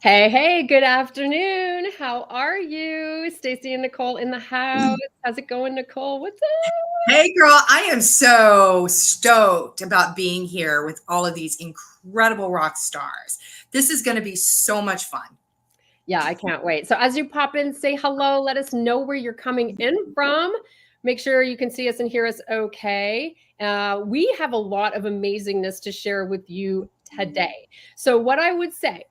Hey, hey, good afternoon. How are you? Staci and Nicole in the house. How's it going, Nicole? What's up? Hey girl, I am so stoked about being here with all of these incredible rock stars. This is going to be so much fun. Yeah, I can't wait. So as you pop in, say hello. Let us know where you're coming in from. Make sure you can see us and hear us okay. We have a lot of amazingness to share with you today. So what I would say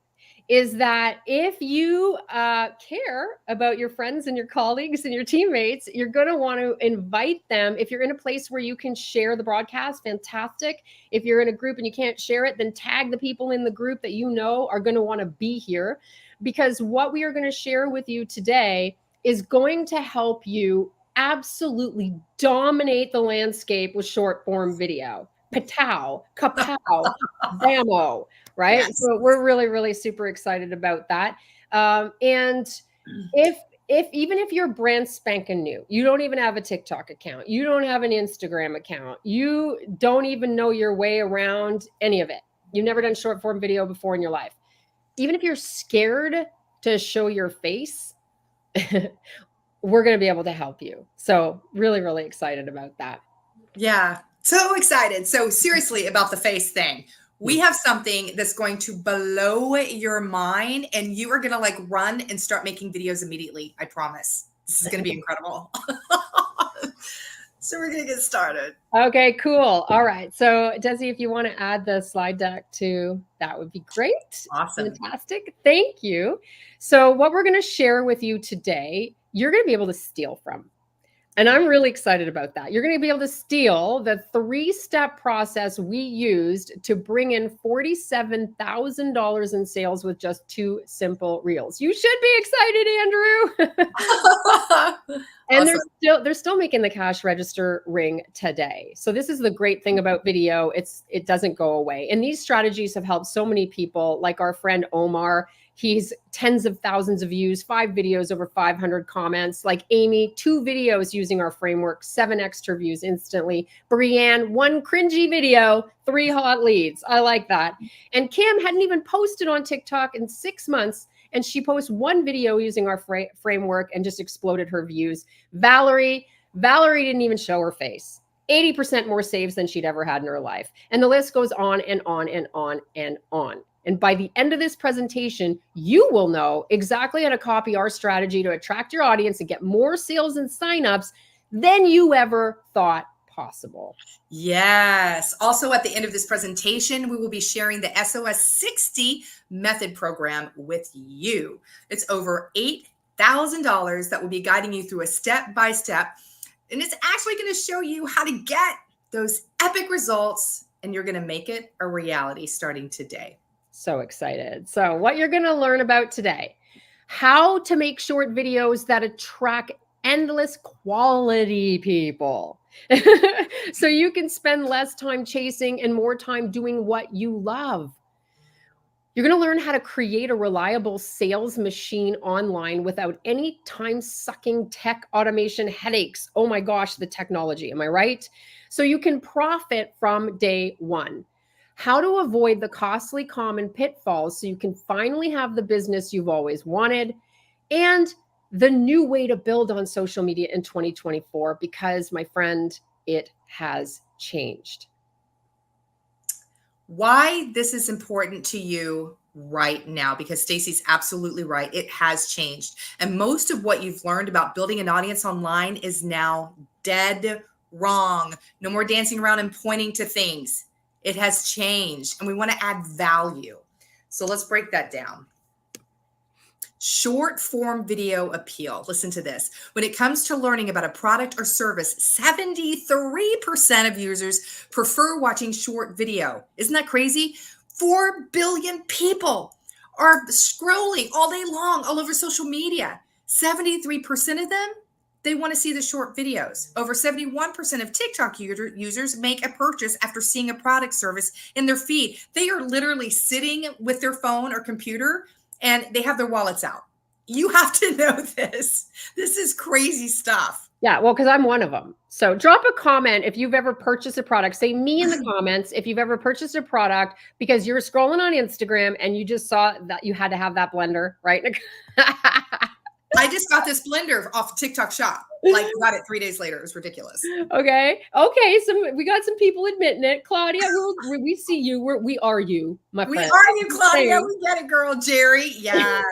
is that if you care about your friends and your colleagues and your teammates, you're going to want to invite them. If you're in a place where you can share the broadcast, fantastic. If you're in a group and you can't share it, then tag the people in the group that you know are going to want to be here, because what we are going to share with you today is going to help you absolutely dominate the landscape with short form video. Patow, kapow, bammo, right? Yes. So we're really, really super excited about that. And if even if you're brand spanking new, you don't even have a TikTok account, you don't have an Instagram account, you don't even know your way around any of it, you've never done short form video before in your life, even if you're scared to show your face, we're going to be able to help you. So really, really excited about that. Yeah, so excited. So seriously about the face thing. We have something that's going to blow your mind and you are going to like run and start making videos immediately. I promise. This is going to be incredible. So we're going to get started. Okay, cool. All right. So Desi, if you want to add the slide deck to that would be great. Awesome. Fantastic. Thank you. So what we're going to share with you today, you're going to be able to steal from. And I'm really excited about that. You're going to be able to steal the 3-step process we used to bring in $47,000 in sales with just 2 simple reels. You should be excited, Andrew. And Awesome. they're still making the cash register ring today. So this is the great thing about video. It doesn't go away. And these strategies have helped so many people, like our friend Omar. He's tens of thousands of views, 5 videos, over 500 comments. Like Amy, 2 videos using our framework, 7 extra views instantly. Brianne, 1 cringy video, 3 hot leads. I like that. And Kim hadn't even posted on TikTok in 6 months, and she posts 1 video using our framework and just exploded her views. Valerie didn't even show her face. 80% more saves than she'd ever had in her life. And the list goes on and on and on and on. And by the end of this presentation, you will know exactly how to copy our strategy to attract your audience and get more sales and signups than you ever thought possible. Yes. Also, at the end of this presentation, we will be sharing the SOS 60 method program with you. It's over $8,000 that will be guiding you through a step-by-step, and it's actually going to show you how to get those epic results, and you're going to make it a reality starting today. So excited. So what you're going to learn about today, how to make short videos that attract endless quality people. So you can spend less time chasing and more time doing what you love. You're going to learn how to create a reliable sales machine online without any time-sucking tech automation headaches. Oh my gosh, the technology, am I right? So you can profit from day one. How to avoid the costly common pitfalls so you can finally have the business you've always wanted, and the new way to build on social media in 2024, because my friend, it has changed. Why this is important to you right now, because Staci's absolutely right. It has changed. And most of what you've learned about building an audience online is now dead wrong. No more dancing around and pointing to things. It has changed, and we want to add value. So let's break that down. Short form video appeal. Listen to this. When it comes to learning about a product or service, 73% of users prefer watching short video. Isn't that crazy? 4 billion people are scrolling all day long all over social media. 73% of them, they want to see the short videos. Over 71% of TikTok users make a purchase after seeing a product service in their feed. They are literally sitting with their phone or computer and they have their wallets out. You have to know this. This is crazy stuff. Yeah, well, because I'm one of them. So drop a comment if you've ever purchased a product. Say me in the comments if you've ever purchased a product because you're scrolling on Instagram and you just saw that you had to have that blender, right? I just got this blender off TikTok Shop. Like, got it 3 days later. It was ridiculous. Okay. So we got some people admitting it. Claudia, we see you. We are you, my friend. We are you, Claudia. We get it, girl. Jerry. Yes.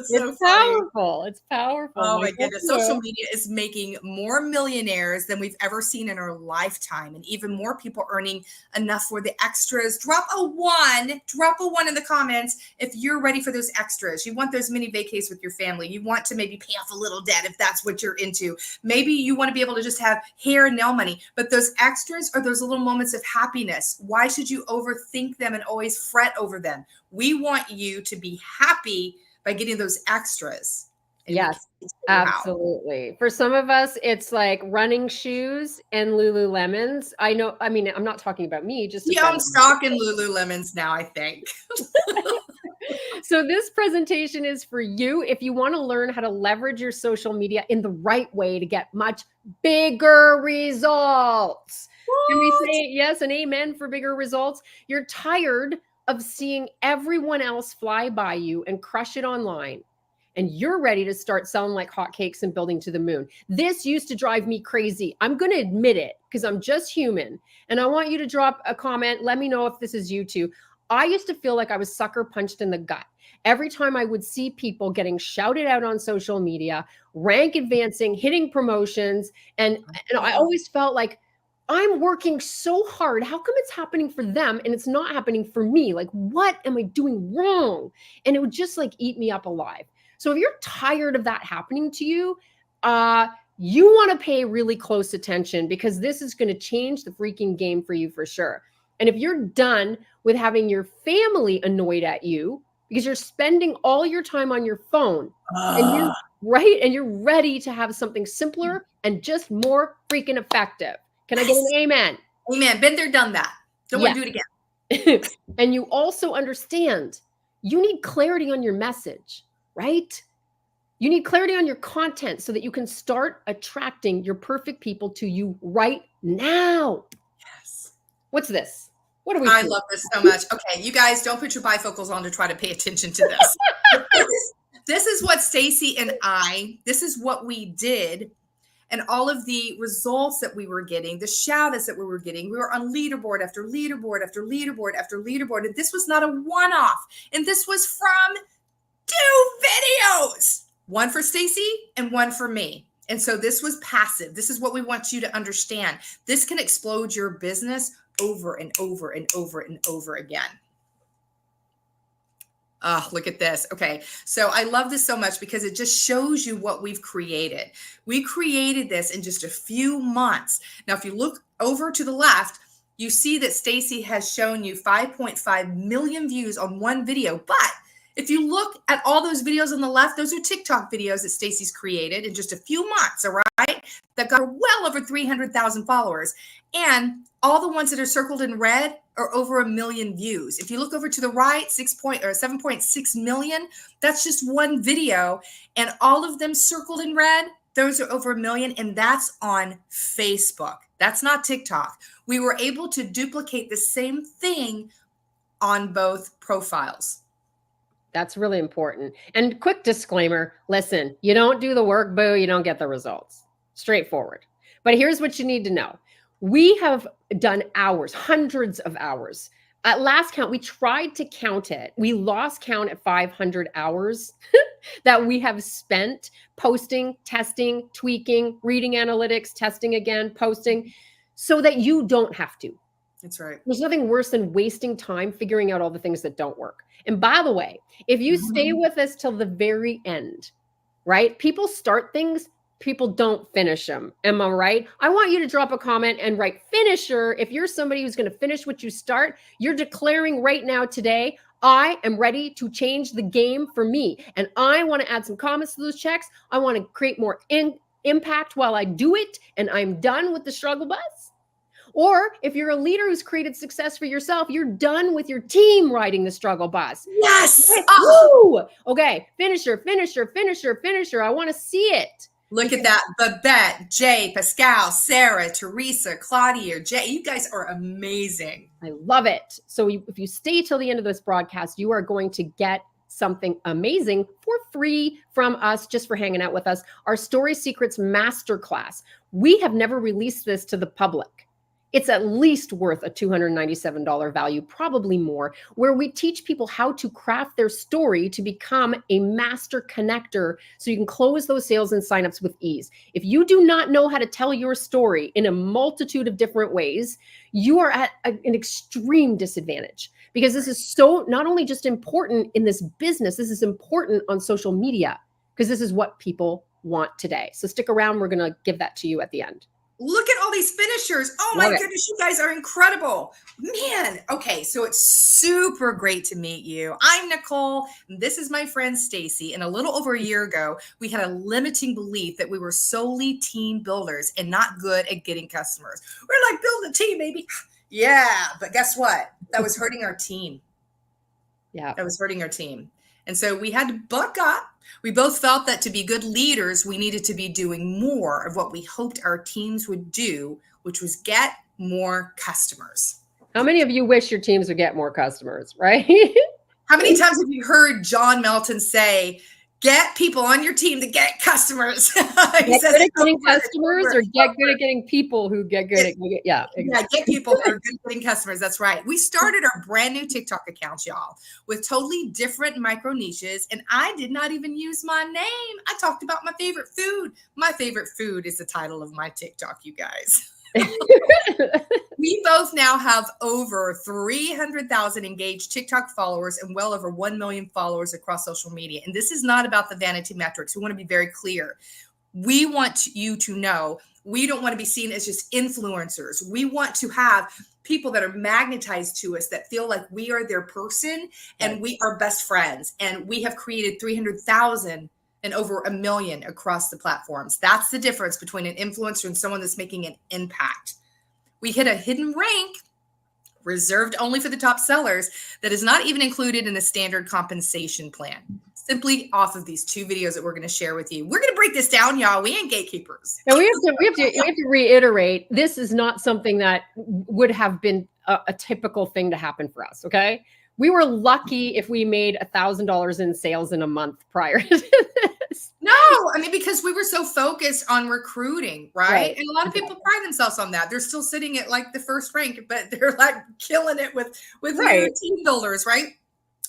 It's powerful. It's powerful. Oh my goodness. Social media is making more millionaires than we've ever seen in our lifetime. And even more people earning enough for the extras. Drop a one in the comments if you're ready for those extras. You want those mini vacays with your family. You want to maybe pay off a little debt if that's what you're into. Maybe you want to be able to just have hair and nail money, but those extras are those little moments of happiness. Why should you overthink them and always fret over them? We want you to be happy by getting those extras. Yes, absolutely. For some of us, it's like running shoes and Lululemons. I mean, I'm not talking about me. Yeah, I'm stocking Lululemons now, I think. So this presentation is for you if you want to learn how to leverage your social media in the right way to get much bigger results. What? Can we say yes and amen for bigger results? You're tired of seeing everyone else fly by you and crush it online, and you're ready to start selling like hotcakes and building to the moon. This used to drive me crazy. I'm going to admit it because I'm just human. And I want you to drop a comment. Let me know if this is you too. I used to feel like I was sucker punched in the gut every time I would see people getting shouted out on social media, rank advancing, hitting promotions. And I always felt like I'm working so hard. How come it's happening for them and it's not happening for me? Like, what am I doing wrong? And it would just like eat me up alive. So if you're tired of that happening to you, you want to pay really close attention because this is going to change the freaking game for you for sure. And if you're done with having your family annoyed at you because you're spending all your time on your phone and you're ready to have something simpler and just more freaking effective. Can I get an amen? Amen. Been there, done that. Don't want to do it again. And you also understand you need clarity on your message, right? You need clarity on your content so that you can start attracting your perfect people to you right now. Yes. What's this? What are we I doing? love this so much. Okay, you guys don't put your bifocals on to try to pay attention to this. This is what Staci and this is what we did. And all of the results that we were getting, the shout-outs that we were getting, we were on leaderboard after leaderboard after leaderboard after leaderboard. And this was not a one-off. And this was from 2 videos. One for Staci and one for me. And so this was passive. This is what we want you to understand. This can explode your business over and over and over and over again. Oh, look at this. Okay. So I love this so much because it just shows you what we've created. We created this in just a few months. Now, if you look over to the left, you see that Staci has shown you 5.5 million views on one video. But if you look at all those videos on the left, those are TikTok videos that Staci's created in just a few months, all right? That got well over 300,000 followers. And all the ones that are circled in red are over 1 million views. If you look over to the right, 7.6 million, that's just one video. And all of them circled in red, those are over 1 million. And that's on Facebook. That's not TikTok. We were able to duplicate the same thing on both profiles. That's really important. And quick disclaimer, listen, you don't do the work, boo, you don't get the results. Straightforward. But here's what you need to know. We have done hours, hundreds of hours. At last count, we tried to count it. We lost count at 500 hours that we have spent posting, testing, tweaking, reading analytics, testing again, posting, so that you don't have to. That's right. There's nothing worse than wasting time figuring out all the things that don't work. And by the way, if you stay with us till the very end, right? People start things, people don't finish them. Am I right? I want you to drop a comment and write finisher. If you're somebody who's going to finish what you start, you're declaring right now today, I am ready to change the game for me. And I want to add some comments to those checks. I want to create more impact while I do it. And I'm done with the struggle bus. Or if you're a leader who's created success for yourself, you're done with your team riding the struggle bus. Yes. Woo! Okay. Finisher, finisher, finisher, finisher. I want to see it. Look at that. Babette, Jay, Pascal, Sarah, Teresa, Claudia, Jay. You guys are amazing. I love it. So if you stay till the end of this broadcast, you are going to get something amazing for free from us, just for hanging out with us. Our Story Secrets Masterclass. We have never released this to the public. It's at least worth a $297 value, probably more, where we teach people how to craft their story to become a master connector so you can close those sales and signups with ease. If you do not know how to tell your story in a multitude of different ways, you are at an extreme disadvantage, because this is so not only just important in this business, this is important on social media, because this is what people want today. So stick around. We're going to give that to you at the end. Look at all these finishers. Oh my goodness, you guys are incredible. Man, okay, so it's super great to meet you. I'm Nicole, and this is my friend Staci. And a little over a year ago, we had a limiting belief that we were solely team builders and not good at getting customers. We're like, build a team, baby. Yeah, but guess what? That was hurting our team. Yeah. That was hurting our team. And so we had to buck up. We both felt that to be good leaders, we needed to be doing more of what we hoped our teams would do, which was get more customers. How many of you wish your teams would get more customers, right? How many times have you heard John Melton say, get people on your team to get customers? Get good at getting customers, or get good at getting people who get good at getting, yeah, get people who are good at getting customers. That's right. We started our brand new TikTok accounts, y'all, with totally different micro niches, and I did not even use my name. I talked about my favorite food. My favorite food is the title of my TikTok, you guys. We both now have over 300,000 engaged TikTok followers and well over 1 million followers across social media. And this is not about the vanity metrics. We want to be very clear. We want you to know we don't want to be seen as just influencers. We want to have people that are magnetized to us, that feel like we are their person and we are best friends. And we have created 300,000 and over 1 million across the platforms. That's the difference between an influencer and someone that's making an impact. We hit a hidden rank reserved only for the top sellers that is not even included in the standard compensation plan, simply off of these 2 videos that we're going to share with you. We're going to break this down, y'all. We ain't gatekeepers. And we have to reiterate, this is not something that would have been a typical thing to happen for us. Okay. We were lucky if we made $1,000 in sales in a month prior to this. No, I mean, because we were so focused on recruiting, right? And a lot of people pride themselves on that. They're still sitting at like the first rank, but they're like killing it with team builders, right?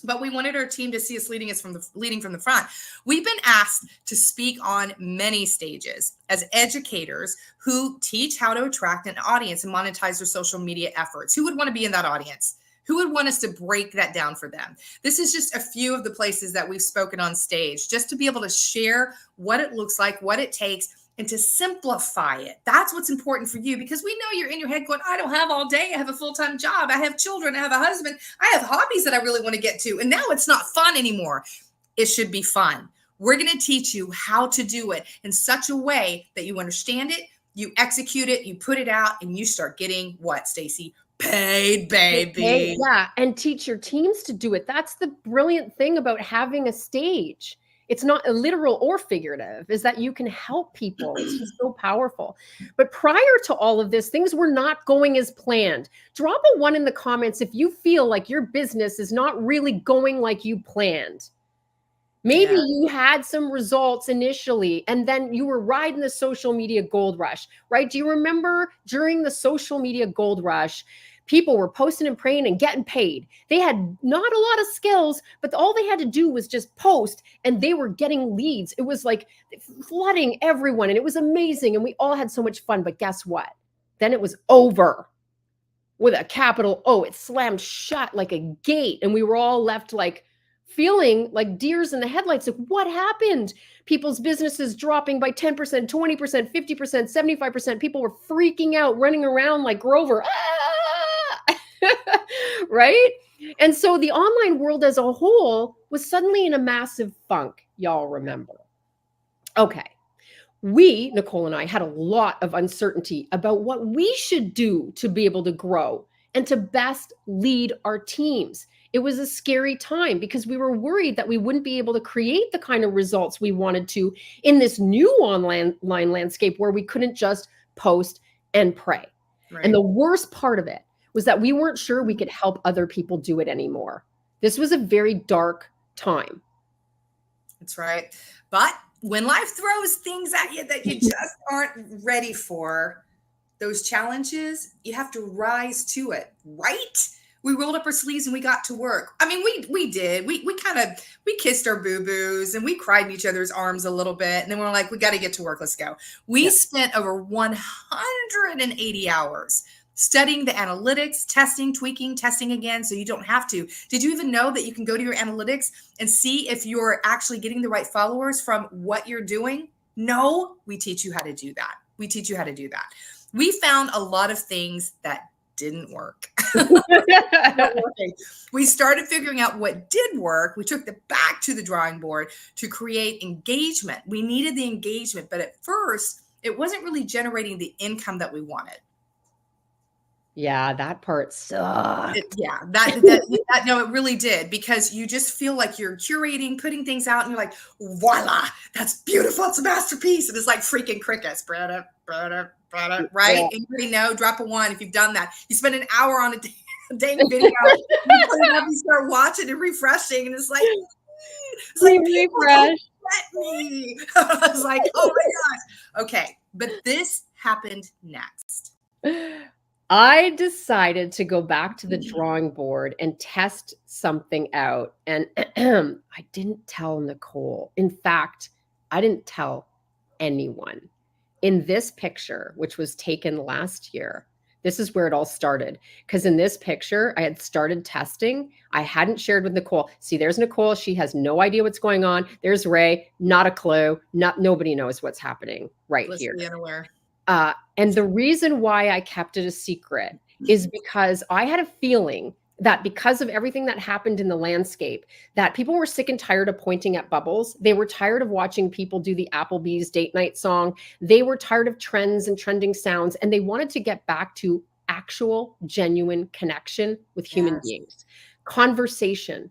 But we wanted our team to see us leading from the front. We've been asked to speak on many stages as educators who teach how to attract an audience and monetize their social media efforts. Who would want to be in that audience? Who would want us to break that down for them? This is just a few of the places that we've spoken on stage, just to be able to share what it looks like, what it takes, and to simplify it. That's what's important for you, because we know you're in your head going, I don't have all day. I have a full-time job. I have children. I have a husband. I have hobbies that I really want to get to. And now it's not fun anymore. It should be fun. We're going to teach you how to do it in such a way that you understand it, you execute it, you put it out, and you start getting what, Staci? Paid, baby. Yeah, and teach your teams to do it. That's the brilliant thing about having a stage. It's not literal or figurative, is that you can help people. It's just so powerful. But prior to all of this, things were not going as planned. Drop a 1 in the comments if you feel like your business is not really going like you planned. Maybe you had some results initially, and then you were riding the social media gold rush, right? Do you remember during the social media gold rush, people were posting and praying and getting paid? They had not a lot of skills, but all they had to do was just post, and they were getting leads. It was like flooding everyone, and it was amazing, and we all had so much fun. But guess what? Then it was over with a capital O. It slammed shut like a gate, and we were all left like feeling like deers in the headlights. Like, what happened? People's businesses dropping by 10%, 20%, 50%, 75%. People were freaking out, running around like Grover. Right? And so the online world as a whole was suddenly in a massive funk. Y'all remember. Okay. We, Nicole and I, had a lot of uncertainty about what we should do to be able to grow and to best lead our teams. it was a scary time because we were worried that we wouldn't be able to create the kind of results we wanted to in this new online landscape where we couldn't just post and pray. Right. And the worst part of it was that we weren't sure we could help other people do it anymore. This was a very dark time. That's right. But when life throws things at you that you just aren't ready for, those challenges, you have to rise to it, right? We rolled up our sleeves and we got to work. I mean, we did. We kissed our boo-boos and we cried in each other's arms a little bit. And then we're like, we got to get to work. Let's go. We spent over 180 hours studying the analytics, testing, tweaking, testing again, so you don't have to. Did you even know that you can go to your analytics and see if you're actually getting the right followers from what you're doing? No, we teach you how to do that. We teach you how to do that. We found a lot of things that didn't work. We started figuring out what did work. We took it back to the drawing board to create engagement. We needed the engagement, but at first, it wasn't really generating the income that we wanted. Yeah, that part sucked. No, it really did, because you just feel like you're curating, putting things out, and you're like, voila, that's beautiful. It's a masterpiece. And it's like freaking crickets. Right? Yeah. Anybody know? Drop a one if you've done that. You spend an hour on a dang video, you put it up, you start watching and refreshing, and it's like refresh. Let me. I was like, oh my gosh. Okay, but this happened next. I decided to go back to the drawing board and test something out. And I didn't tell Nicole. In fact, I didn't tell anyone. In this picture, which was taken last year, this is where it all started. Because in this picture, I had started testing. I hadn't shared with Nicole. See, there's Nicole. She has no idea what's going on. There's Ray. Not a clue. Nobody knows what's happening right here. Unaware. And the reason why I kept it a secret is because I had a feeling that because of everything that happened in the landscape, that people were sick and tired of pointing at bubbles. They were tired of watching people do the Applebee's date night song. They were tired of trends and trending sounds, and they wanted to get back to actual, genuine connection with human beings, conversation.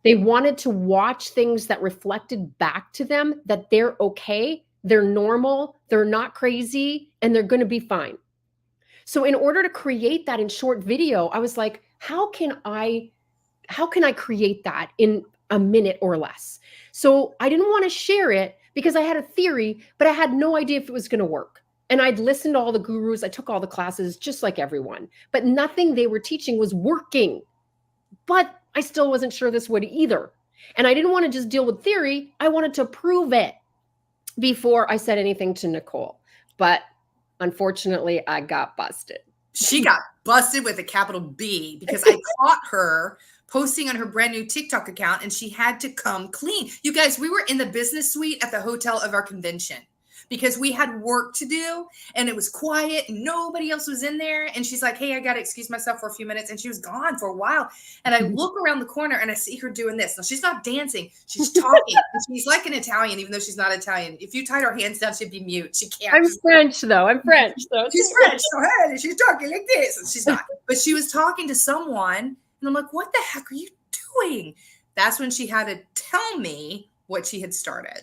They wanted to watch things that reflected back to them that they're okay, they're normal, they're not crazy, and they're going to be fine. So in order to create that in short video, I was like, how can I create that in a minute or less? So I didn't want to share it because I had a theory, but I had no idea if it was going to work. And I'd listened to all the gurus. I took all the classes just like everyone, but nothing they were teaching was working. But I still wasn't sure this would either. And I didn't want to just deal with theory. I wanted to prove it before I said anything to Nicole. But unfortunately, I got busted. She got busted with a capital B because I caught her posting on her brand new TikTok account, and she had to come clean. You guys, we were in the business suite at the hotel of our convention because we had work to do and it was quiet and nobody else was in there. And she's like, hey, I got to excuse myself for a few minutes. And she was gone for a while. And I look around the corner and I see her doing this. Now, she's not dancing. She's talking. And she's like an Italian, even though she's not Italian. If you tied her hands down, she'd be mute. She can't. I'm French, though. I'm French. So she's French. So hey, she's talking like this. And she's not. But she was talking to someone. And I'm like, what the heck are you doing? That's when she had to tell me what she had started.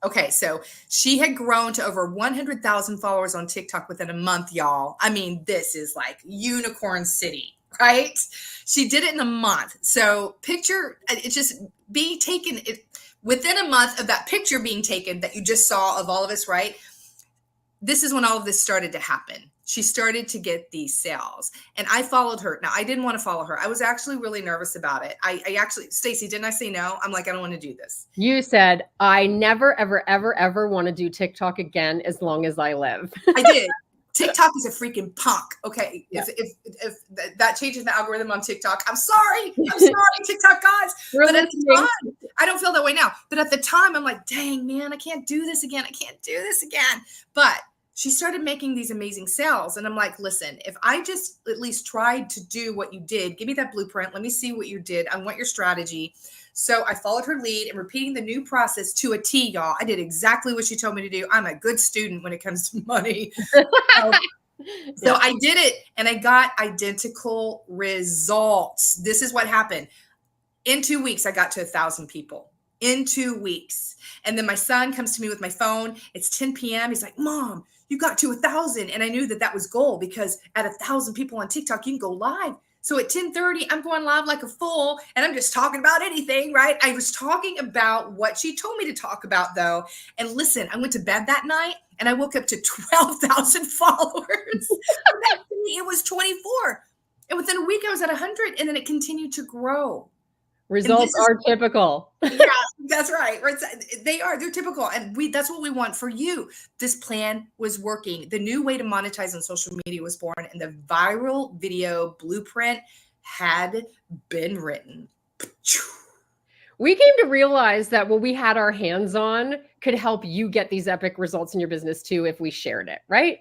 Okay, so she had grown to over 100,000 followers on TikTok within a month, y'all. I mean, this is like unicorn city, right? She did it in a month. So picture it just being taken within a month of that picture being taken that you just saw of all of us, right? This is when all of this started to happen. She started to get these sales and I followed her. Now, I didn't want to follow her. I was actually really nervous about it. I actually, Staci, didn't I say no? I'm like, I don't want to do this. You said, I never, ever, ever, ever want to do TikTok again as long as I live. I did. TikTok is a freaking punk. Okay. Yeah. If that changes the algorithm on TikTok, I'm sorry. I'm sorry, TikTok gods. But at the time, I don't feel that way now. But at the time, I'm like, dang, man, I can't do this again. I can't do this again. But she started making these amazing sales. And I'm like, listen, if I just at least tried to do what you did, give me that blueprint. Let me see what you did. I want your strategy. So I followed her lead and repeating the new process to a T, y'all. I did exactly what she told me to do. I'm a good student when it comes to money. So I did it and I got identical results. This is what happened. In 2 weeks, I got to 1,000 people in 2 weeks. And then my son comes to me with my phone. It's 10 p.m. He's like, Mom, you got to 1,000. And I knew that that was goal because at 1,000 people on TikTok, you can go live. So at 10:30, I'm going live like a fool and I'm just talking about anything, right? I was talking about what she told me to talk about though. And listen, I went to bed that night and I woke up to 12,000 followers. It was 24. And within a week, I was at 100 and then it continued to grow. Results are typical. Yeah, that's right. They're typical. And that's what we want for you. This plan was working. The new way to monetize on social media was born and the viral video blueprint had been written. We came to realize that what we had our hands on could help you get these epic results in your business too if we shared it, right?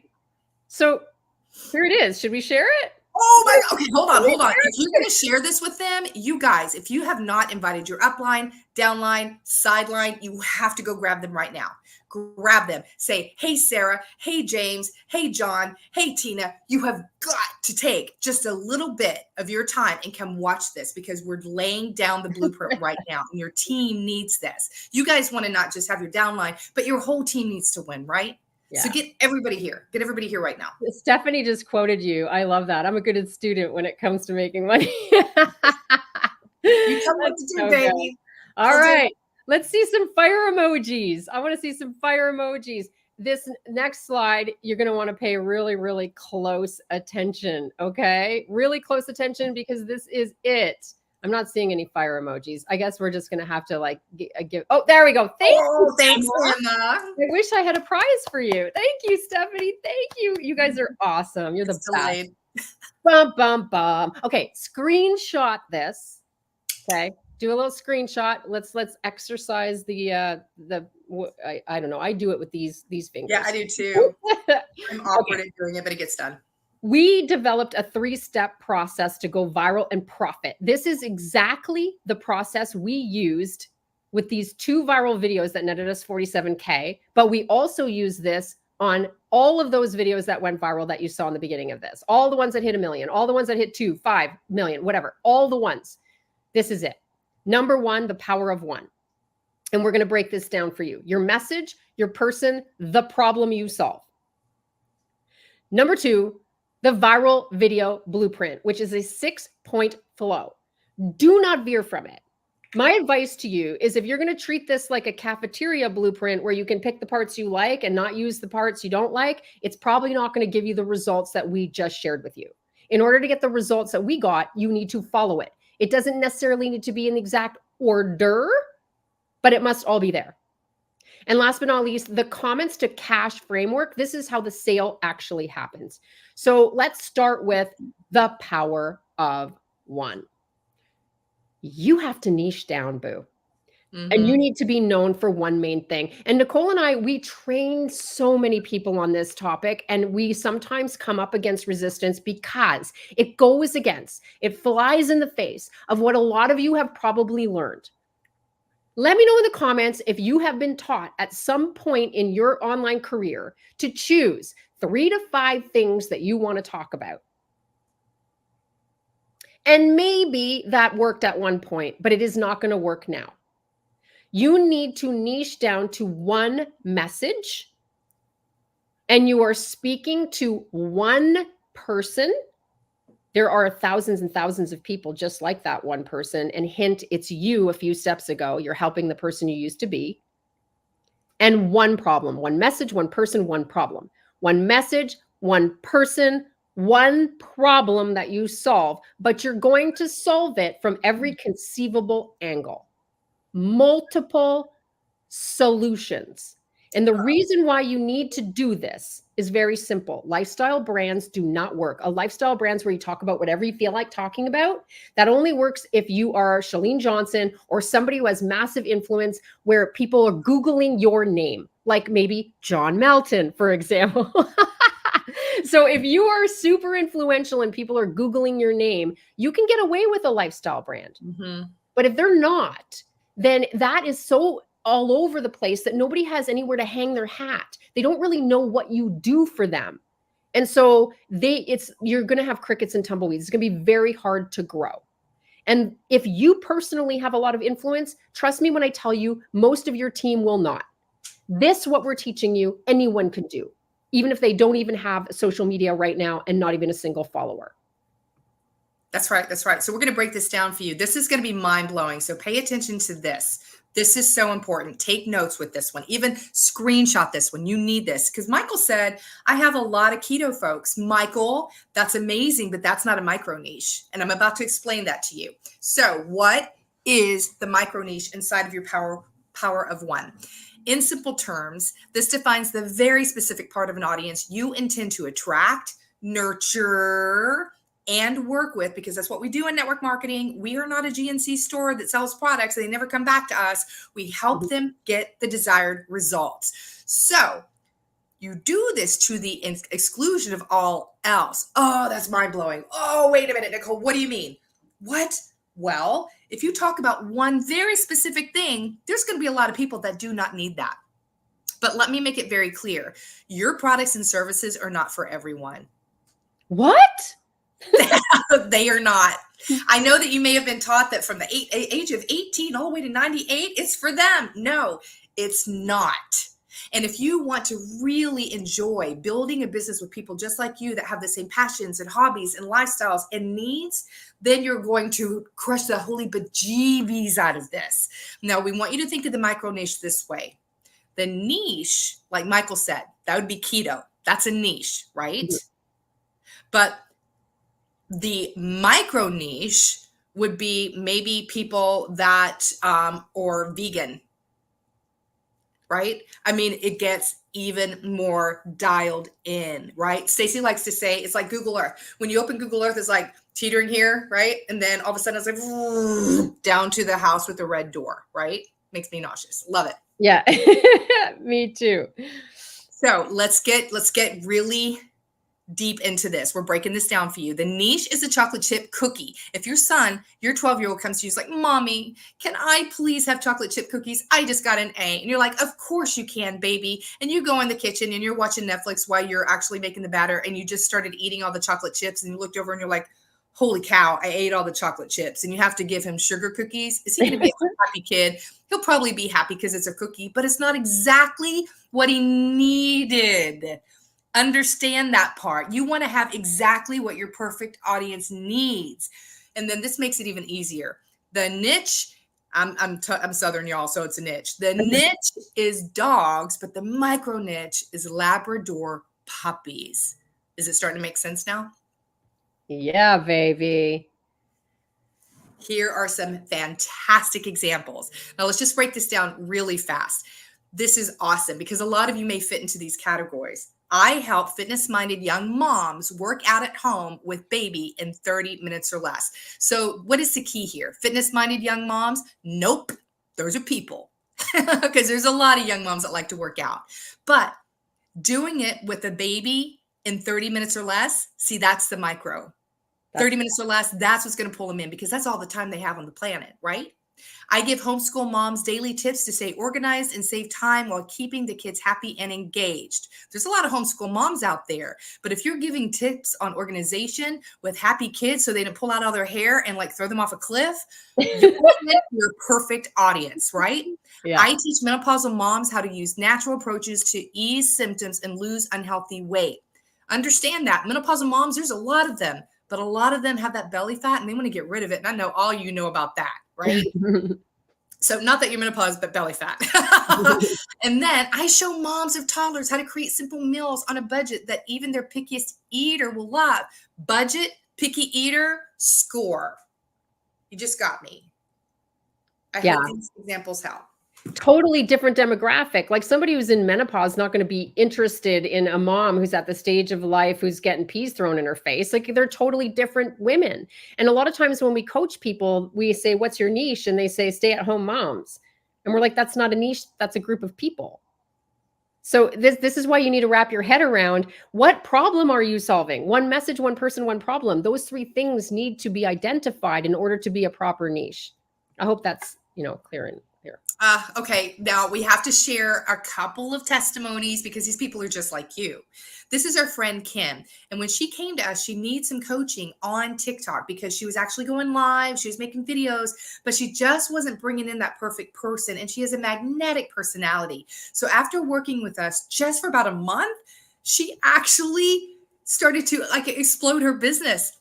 So here it is. Should we share it? Oh my God. Okay, hold on. If you're going to share this with them, you guys, if you have not invited your upline, downline, sideline, you have to go grab them right now. Grab them. Say, hey, Sarah. Hey, James. Hey, John. Hey, Tina. You have got to take just a little bit of your time and come watch this because we're laying down the blueprint right now and your team needs this. You guys want to not just have your downline, but your whole team needs to win, right? Yeah. So get everybody here. Get everybody here right now. Stephanie just quoted you. I love that. I'm a good student when it comes to making money. You tell me what to do, baby. All right. Let's see some fire emojis. I want to see some fire emojis. This next slide, you're going to want to pay really, really close attention. Okay. Really close attention because this is it. I'm not seeing any fire emojis. I guess we're just going to have to like give. Oh, there we go. Thanks, Emma. I wish I had a prize for you. Thank you, Stephanie. Thank you. You guys are awesome. You're the best. Bum, bum, bum. Okay. Screenshot this. Okay. Do a little screenshot. Let's exercise the I don't know. I do it with these fingers. Yeah, I do too. I'm awkward at doing it, but it gets done. We developed a 3-step process to go viral and profit. This is exactly the process we used with these 2 viral videos that netted us 47K, but we also use this on all of those videos that went viral that you saw in the beginning of this. All the ones that hit 1 million, all the ones that hit 2, 5 million, whatever, all the ones. This is it. Number 1, the power of 1. And we're going to break this down for you. Your message, your person, the problem you solve. Number 2, the viral video blueprint, which is a 6-point flow. Do not veer from it. My advice to you is if you're going to treat this like a cafeteria blueprint where you can pick the parts you like and not use the parts you don't like, it's probably not going to give you the results that we just shared with you. In order to get the results that we got, you need to follow it. It doesn't necessarily need to be in the exact order, but it must all be there. And last but not least, the comments to cash framework. This is how the sale actually happens. So let's start with the power of 1. You have to niche down, boo. Mm-hmm. And you need to be known for one main thing. And Nicole and I, we train so many people on this topic, and we sometimes come up against resistance because it goes against, it flies in the face of what a lot of you have probably learned. Let me know in the comments if you have been taught at some point in your online career to choose 3 to 5 things that you want to talk about. And maybe that worked at one point, but it is not going to work now. You need to niche down to one message, and you are speaking to one person. There are thousands and thousands of people just like that one person. And hint, it's you a few steps ago. You're helping the person you used to be. And one problem, one message, one person, one problem. One message, one person, one problem that you solve, but you're going to solve it from every conceivable angle. Multiple solutions. And the reason why you need to do this is very simple. Lifestyle brands do not work. A lifestyle brand's where you talk about whatever you feel like talking about. That only works if you are Chalene Johnson or somebody who has massive influence where people are Googling your name, like maybe John Melton, for example. So if you are super influential and people are Googling your name, you can get away with a lifestyle brand. Mm-hmm. But if they're not, then that is so all over the place that nobody has anywhere to hang their hat. They don't really know what you do for them. And so you're going to have crickets and tumbleweeds. It's going to be very hard to grow. And if you personally have a lot of influence, trust me when I tell you, most of your team will not. What we're teaching you, anyone can do, even if they don't even have social media right now and not even a single follower. That's right. That's right. So we're going to break this down for you. This is going to be mind-blowing. So pay attention to this. This is so important. Take notes with this one. Even screenshot this one. You need this. Because Michael said, I have a lot of keto folks. Michael, that's amazing, but that's not a micro niche. And I'm about to explain that to you. So what is the micro niche inside of your power of one? In simple terms, this defines the very specific part of an audience you intend to attract, nurture, and work with, because that's what we do in network marketing. We are not a GNC store that sells products and they never come back to us. We help them get the desired results. So you do this to the exclusion of all else. Oh, that's mind-blowing. Oh, wait a minute, Nicole, what do you mean? What? Well, if you talk about one very specific thing, there's going to be a lot of people that do not need that. But let me make it very clear. Your products and services are not for everyone. What? They are not. I know that you may have been taught that from the age of 18 all the way to 98, it's for them. No, it's not. And if you want to really enjoy building a business with people just like you that have the same passions and hobbies and lifestyles and needs, then you're going to crush the holy bejeebies out of this. Now, we want you to think of the micro niche this way. The niche, like Michael said, that would be keto. That's a niche, right? Mm-hmm. But the micro niche would be maybe people that or vegan, right? I mean, it gets even more dialed in, right? Staci likes to say it's like Google Earth. When you open Google Earth, it's like teetering here, right? And then all of a sudden it's like down to the house with the red door, right? Makes me nauseous. Love it. Yeah, me too. So let's get really deep into this. We're breaking this down for you. The niche is a chocolate chip cookie. If your son, your 12-year-old comes to you, he's like, Mommy, can I please have chocolate chip cookies? I just got an A. And you're like, of course you can, baby. And you go in the kitchen and you're watching Netflix while you're actually making the batter and you just started eating all the chocolate chips and you looked over and you're like, holy cow, I ate all the chocolate chips. And you have to give him sugar cookies. Is he going to be a happy kid? He'll probably be happy because it's a cookie, but it's not exactly what he needed. Understand that part. You want to have exactly what your perfect audience needs. And then this makes it even easier. The niche, I'm Southern, y'all, so it's a niche. The niche is dogs, but the micro niche is Labrador puppies. Is it starting to make sense now? Yeah, baby. Here are some fantastic examples. Now let's just break this down really fast. This is awesome because a lot of you may fit into these categories. I help fitness-minded young moms work out at home with baby in 30 minutes or less. So what is the key here? Fitness-minded young moms? Nope. Those are people because there's a lot of young moms that like to work out. But doing it with a baby in 30 minutes or less, see, that's the micro. 30 minutes or less, that's what's going to pull them in because that's all the time they have on the planet, right? I give homeschool moms daily tips to stay organized and save time while keeping the kids happy and engaged. There's a lot of homeschool moms out there, but if you're giving tips on organization with happy kids so they don't pull out all their hair and like throw them off a cliff, you're your perfect audience, right? Yeah. I teach menopausal moms how to use natural approaches to ease symptoms and lose unhealthy weight. Understand that menopausal moms, there's a lot of them, but a lot of them have that belly fat and they want to get rid of it. And I know all you know about that, right? So not that you're menopause, but belly fat. And then I show moms of toddlers how to create simple meals on a budget that even their pickiest eater will love. Budget, picky eater, score. You just got me. I hope these examples help. Totally different demographic. Like somebody who's in menopause is not going to be interested in a mom who's at the stage of life who's getting peas thrown in her face. Like they're totally different women. And a lot of times when we coach people, we say, what's your niche? And they say, stay-at-home moms. And we're like, that's not a niche. That's a group of people. So this is why you need to wrap your head around what problem are you solving? One message, one person, one problem. Those three things need to be identified in order to be a proper niche. I hope that's, clear here. Okay, now we have to share a couple of testimonies because these people are just like you. This is our friend Kim. And when she came to us, she needs some coaching on TikTok because she was actually going live. She was making videos, but she just wasn't bringing in that perfect person. And she has a magnetic personality. So after working with us just for about a month, she actually started to like explode her business.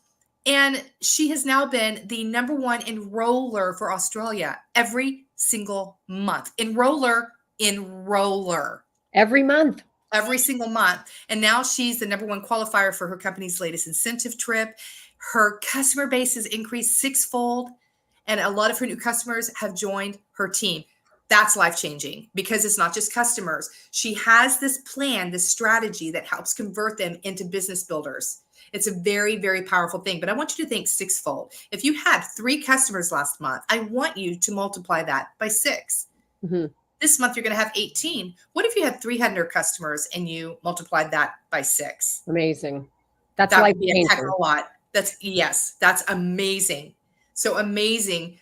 And she has now been the #1 enroller for Australia every single month. Enroller. Every month. Every single month. And now she's the #1 qualifier for her company's latest incentive trip. Her customer base has increased 6-fold, and a lot of her new customers have joined her team. That's life-changing because it's not just customers. She has this plan, this strategy that helps convert them into business builders. It's a very, very powerful thing. But I want you to think 6-fold. If you had 3 customers last month, I want you to multiply that by 6. Mm-hmm. This month, you're going to have 18. What if you had 300 customers and you multiplied that by 6? Amazing. That's That life would be a heck of a lot. That's amazing. So amazing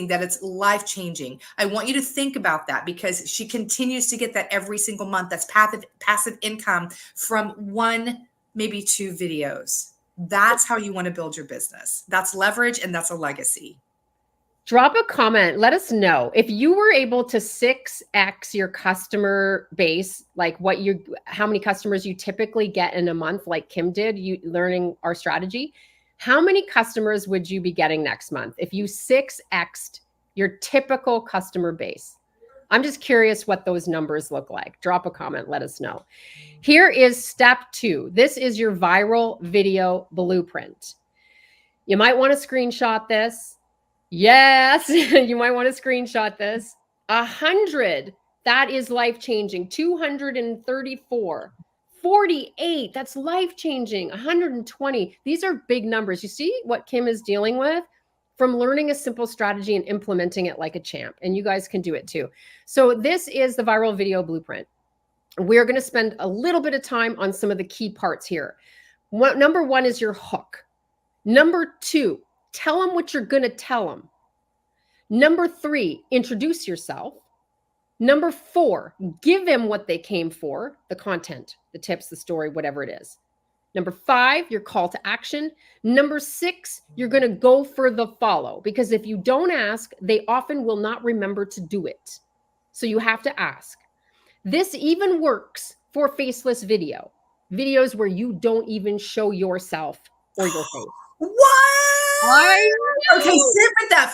that it's life-changing. I want you to think about that because she continues to get that every single month. That's passive income from 1, maybe 2 videos. That's how you want to build your business. That's leverage and that's a legacy. Drop a comment. Let us know if you were able to 6x your customer base, like how many customers you typically get in a month, like Kim did, you learning our strategy. How many customers would you be getting next month if you 6x'd your typical customer base? I'm just curious what those numbers look like. Drop a comment. Let us know. Here is step 2. This is your viral video blueprint. You might want to screenshot this. Yes, you might want to screenshot this. 100, that is life-changing. 234, 48, that's life-changing. 120, these are big numbers. You see what Kim is dealing with from learning a simple strategy and implementing it like a champ. And you guys can do it too. So this is the viral video blueprint. We're going to spend a little bit of time on some of the key parts here. Number 1 is your hook. Number 2, tell them what you're going to tell them. Number 3, introduce yourself. Number 4, give them what they came for, the content, the tips, the story, whatever it is. Number 5, your call to action. Number 6, you're going to go for the follow because if you don't ask, they often will not remember to do it. So you have to ask. This even works for faceless video, videos where you don't even show yourself or your face. What? Okay, sit with that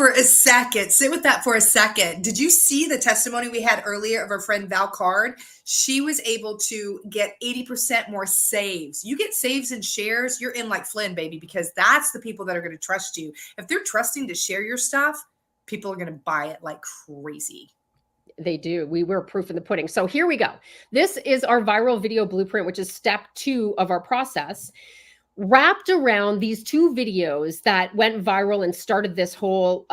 for a second. Did you see the testimony we had earlier of our friend Val Card? She was able to get 80% more saves. You get saves and shares, you're in like Flynn, baby, because that's the people that are going to trust you. If they're trusting to share your stuff, people are going to buy it like crazy. They do. We were proof in the pudding. So here we go. This is our viral video blueprint, which is step 2 of our process, wrapped around these 2 videos that went viral and started this whole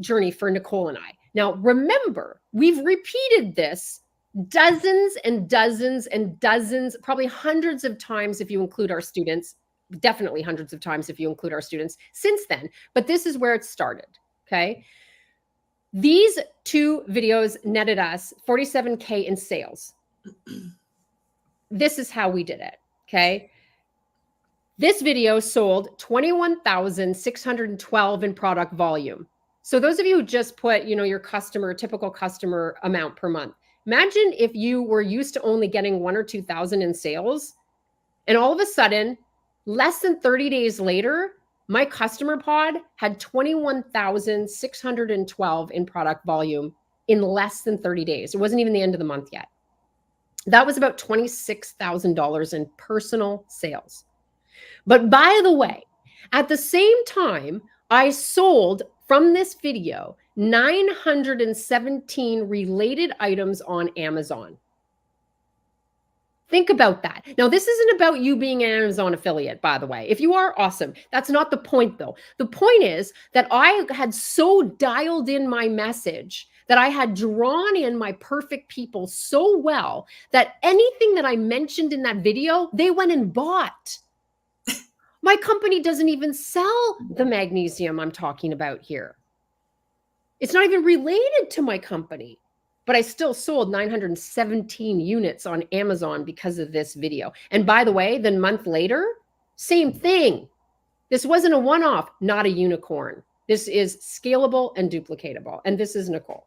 journey for Nicole and I. Now, remember, we've repeated this dozens and dozens and dozens, probably hundreds of times if you include our students, definitely hundreds of times if you include our students since then. But this is where it started, okay? These 2 videos netted us $47K in sales. This is how we did it, okay? This video sold 21,612 in product volume. So those of you who just put, your typical customer amount per month, imagine if you were used to only getting 1,000 or 2,000 in sales, and all of a sudden, less than 30 days later, my customer pod had 21,612 in product volume in less than 30 days. It wasn't even the end of the month yet. That was about $26,000 in personal sales. But by the way, at the same time, I sold from this video 917 related items on Amazon. Think about that. Now, this isn't about you being an Amazon affiliate, by the way. If you are, awesome. That's not the point, though. The point is that I had so dialed in my message that I had drawn in my perfect people so well that anything that I mentioned in that video, they went and bought. My company doesn't even sell the magnesium I'm talking about here. It's not even related to my company, but I still sold 917 units on Amazon because of this video. And by the way, the month later, same thing. This wasn't a one-off, not a unicorn. This is scalable and duplicatable. And this is Nicole.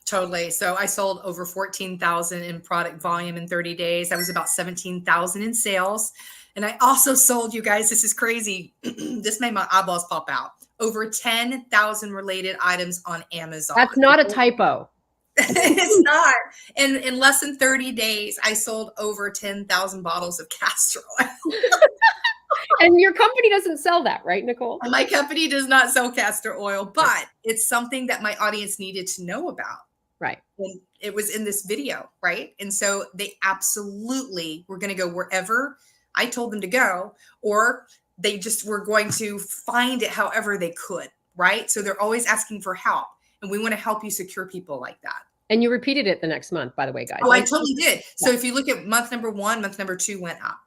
Totally. So I sold over 14,000 in product volume in 30 days. That was about 17,000 in sales. And I also sold, you guys, this is crazy. This made my eyeballs pop out. Over 10,000 related items on Amazon. That's not a typo. It's not. In less than 30 days, I sold over 10,000 bottles of castor oil. And your company doesn't sell that, right, Nicole? My company does not sell castor oil, but it's something that my audience needed to know about. Right. And it was in this video, right? And so they absolutely were going to go wherever I told them to go, or they just were going to find it however they could, right? So they're always asking for help. And we want to help you secure people like that. And you repeated it the next month, by the way, guys. Oh, I totally did. So if you look at month number 1, month number 2 went up,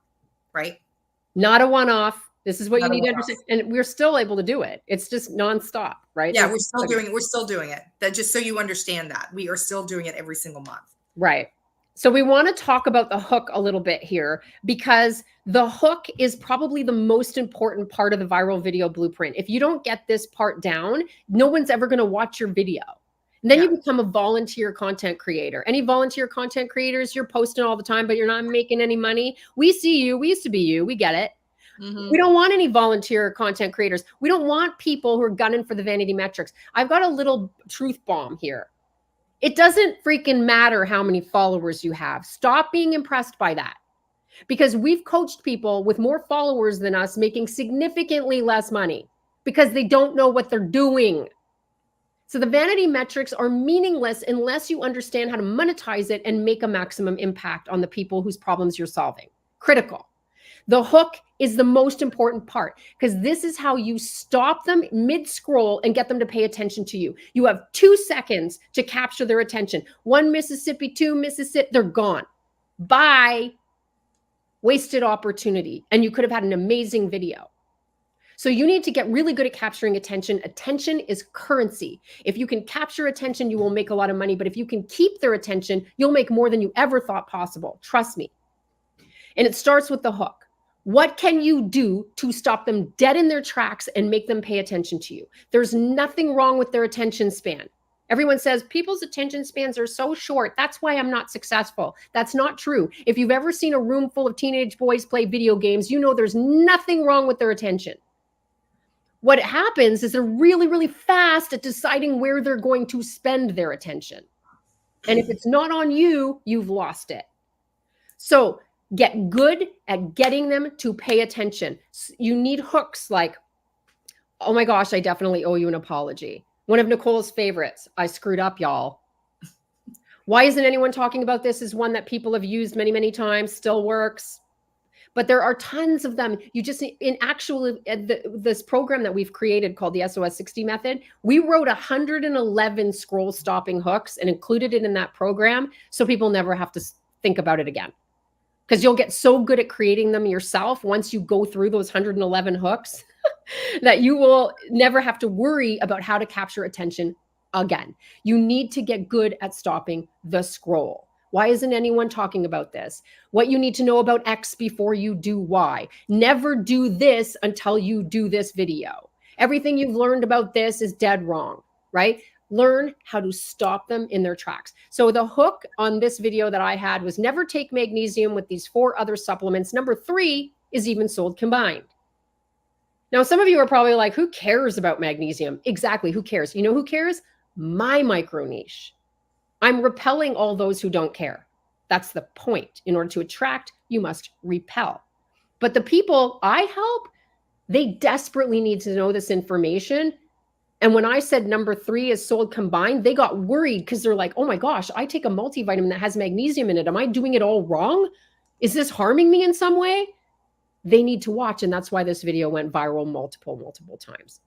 right? Not a one-off. This is what Not you a need to one-off. understand. And we're still able to do it. It's just nonstop, right? Yeah, we're still doing it. We're still doing it. That just so you understand that. We are still doing it every single month. Right. So we want to talk about the hook a little bit here, because the hook is probably the most important part of the viral video blueprint. If you don't get this part down, no one's ever going to watch your video. And then you become a volunteer content creator. Any volunteer content creators, you're posting all the time, but you're not making any money. We see you. We used to be you. We get it. We don't want any volunteer content creators. We don't want people who are gunning for the vanity metrics. I've got a little truth bomb here. It doesn't freaking matter how many followers you have. Stop being impressed by that. Because we've coached people with more followers than us making significantly less money because they don't know what they're doing. So the vanity metrics are meaningless unless you understand how to monetize it and make a maximum impact on the people whose problems you're solving. Critical. The hook is the most important part, because this is how you stop them mid-scroll and get them to pay attention to you. You have 2 seconds to capture their attention. 1 Mississippi, 2 Mississippi, they're gone. Bye. Wasted opportunity. And you could have had an amazing video. So you need to get really good at capturing attention. Attention is currency. If you can capture attention, you will make a lot of money. But if you can keep their attention, you'll make more than you ever thought possible. Trust me. And it starts with the hook. What can you do to stop them dead in their tracks and make them pay attention to you? There's nothing wrong with their attention span. Everyone says people's attention spans are so short. That's why I'm not successful. That's not true. If you've ever seen a room full of teenage boys play video games, you know there's nothing wrong with their attention. What happens is they're really, really fast at deciding where they're going to spend their attention. And if it's not on you, you've lost it. So get good at getting them to pay attention. You need hooks like, oh my gosh, I definitely owe you an apology. One of Nicole's favorites, I screwed up, y'all. Why isn't anyone talking about this? Is one that people have used many, many times, still works. But there are tons of them. You just, in actually, this program that we've created called the SOS 60 method, we wrote 111 scroll stopping hooks and included it in that program so people never have to think about it again. Because you'll get so good at creating them yourself once you go through those 111 hooks that you will never have to worry about how to capture attention again. You need to get good at stopping the scroll. Why isn't anyone talking about this? What you need to know about X before you do Y. Never do this until you do this video. Everything you've learned about this is dead wrong, right? Learn how to stop them in their tracks. So the hook on this video that I had was never take magnesium with these 4 other supplements. Number 3 is even sold combined. Now, some of you are probably like, who cares about magnesium? Exactly, who cares? You know who cares? My micro niche. I'm repelling all those who don't care. That's the point. In order to attract, you must repel. But the people I help, they desperately need to know this information. And when I said number 3 is sold combined, they got worried because they're like, oh my gosh, I take a multivitamin that has magnesium in it. Am I doing it all wrong? Is this harming me in some way? They need to watch. And that's why this video went viral multiple times.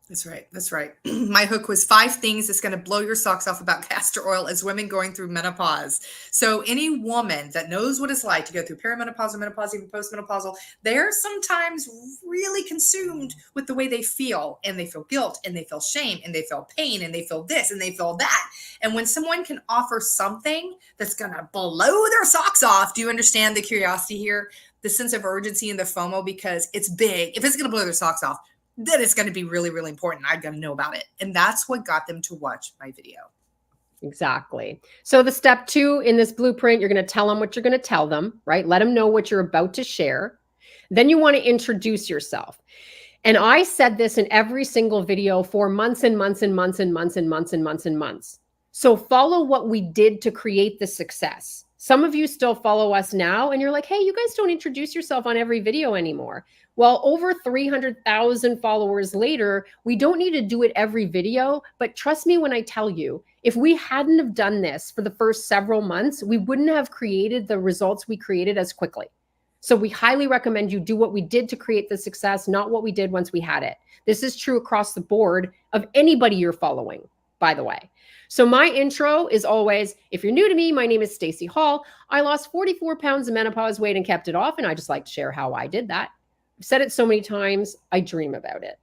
That's right. That's right. My hook was 5 things that's going to blow your socks off about castor oil as women going through menopause. So any woman that knows what it's like to go through perimenopause or menopause, even postmenopausal, they're sometimes really consumed with the way they feel, and they feel guilt and they feel shame and they feel pain and they feel this and they feel that. And when someone can offer something that's going to blow their socks off, do you understand the curiosity here? The sense of urgency and the FOMO, because it's big. If it's going to blow their socks off, then it's going to be really, really important. I've got to know about it. And that's what got them to watch my video. Exactly. So the step 2 in this blueprint, you're going to tell them what you're going to tell them, right? Let them know what you're about to share. Then you want to introduce yourself. And I said this in every single video for months and months and months and months and months and months and months. So follow what we did to create the success. Some of you still follow us now and you're like, hey, you guys don't introduce yourself on every video anymore. Well, over 300,000 followers later, we don't need to do it every video, but trust me when I tell you, if we hadn't have done this for the first several months, we wouldn't have created the results we created as quickly. So we highly recommend you do what we did to create the success, not what we did once we had it. This is true across the board of anybody you're following, by the way. So my intro is always, if you're new to me, my name is Staci Hall. I lost 44 pounds of menopause weight and kept it off, and I just like to share how I did that. I've said it so many times, I dream about it.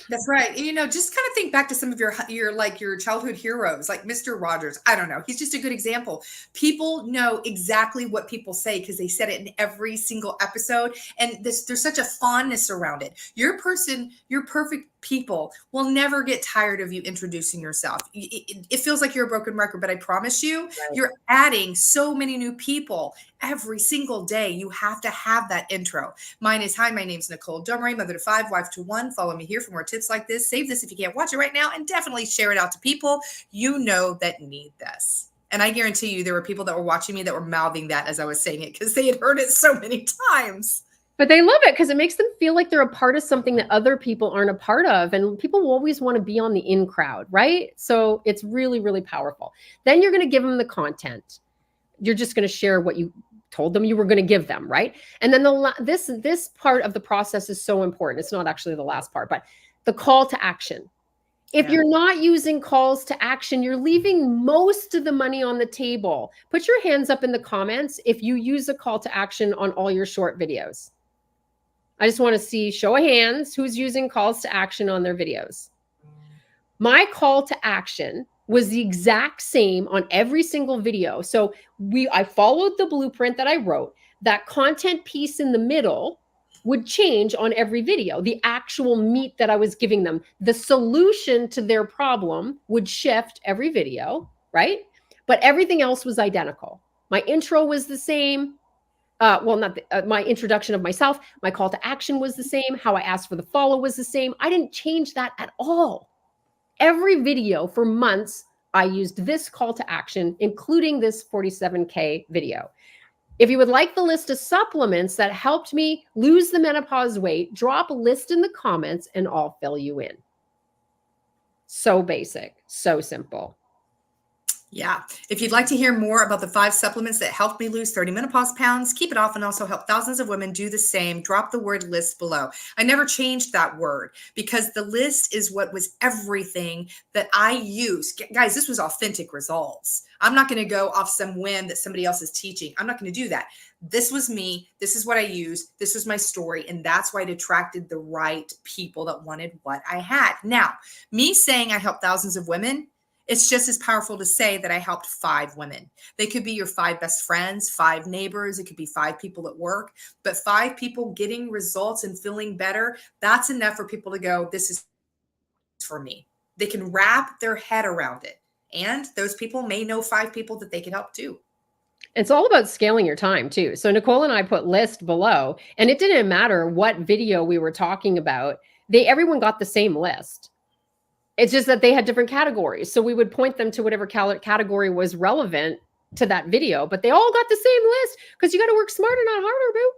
That's right. And, just kind of think back to some of your childhood heroes, like Mr. Rogers. I don't know. He's just a good example. People know exactly what people say because they said it in every single episode. And there's such a fondness around it. Your perfect people will never get tired of you introducing yourself. It feels like you're a broken record, but I promise you, you're adding so many new people every single day. You have to have that intro. Mine is, hi, my name's Nicole Domuret, mother to 5, wife to 1. Follow me here for more tips like this. Save this if you can't watch it right now, and definitely share it out to people that need this. And I guarantee you there were people that were watching me that were mouthing that as I was saying it because they had heard it so many times. But they love it because it makes them feel like they're a part of something that other people aren't a part of. And people will always want to be on the in crowd, right? So it's really, really powerful. Then you're going to give them the content. You're just going to share what you told them you were going to give them, right? And then this part of the process is so important. It's not actually the last part, but the call to action. If you're not using calls to action, you're leaving most of the money on the table. Put your hands up in the comments if you use a call to action on all your short videos. I just want to see show of hands who's using calls to action on their videos. My call to action was the exact same on every single video. So I followed the blueprint that I wrote. That content piece in the middle would change on every video. The actual meat that I was giving them, the solution to their problem would shift every video, right? But everything else was identical. My intro was the same. My introduction of myself, my call to action was the same. How I asked for the follow was the same. I didn't change that at all. Every video for months, I used this call to action, including this 47K video. If you would like the list of supplements that helped me lose the menopause weight, drop a list in the comments and I'll fill you in. So basic, so simple. Yeah. If you'd like to hear more about the 5 supplements that helped me lose 30 menopause pounds, keep it off, and also help thousands of women do the same, drop the word list below. I never changed that word because the list is what was everything that I use. Guys, this was authentic results. I'm not going to go off some whim that somebody else is teaching. I'm not going to do that. This was me. This is what I used. This was my story. And that's why it attracted the right people that wanted what I had. Now, me saying I helped thousands of women, it's just as powerful to say that I helped 5 women. They could be your 5 best friends, 5 neighbors. It could be 5 people at work, but 5 people getting results and feeling better. That's enough for people to go, this is for me. They can wrap their head around it. And those people may know 5 people that they can help too. It's all about scaling your time too. So Nicole and I put list below, and it didn't matter what video we were talking about. Everyone got the same list. It's just that they had different categories. So we would point them to whatever category was relevant to that video, but they all got the same list because you got to work smarter, not harder, boo.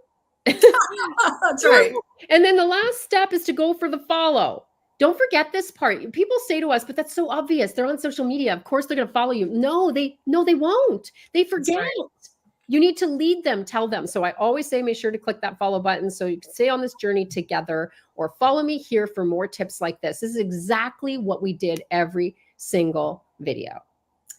That's right. And then the last step is to go for the follow. Don't forget this part. People say to us, but that's so obvious. They're on social media. Of course they're going to follow you. No, they won't. They forget. Right. You need to lead them, tell them. So I always say, make sure to click that follow button so you can stay on this journey together, or follow me here for more tips like this. This is exactly what we did every single video.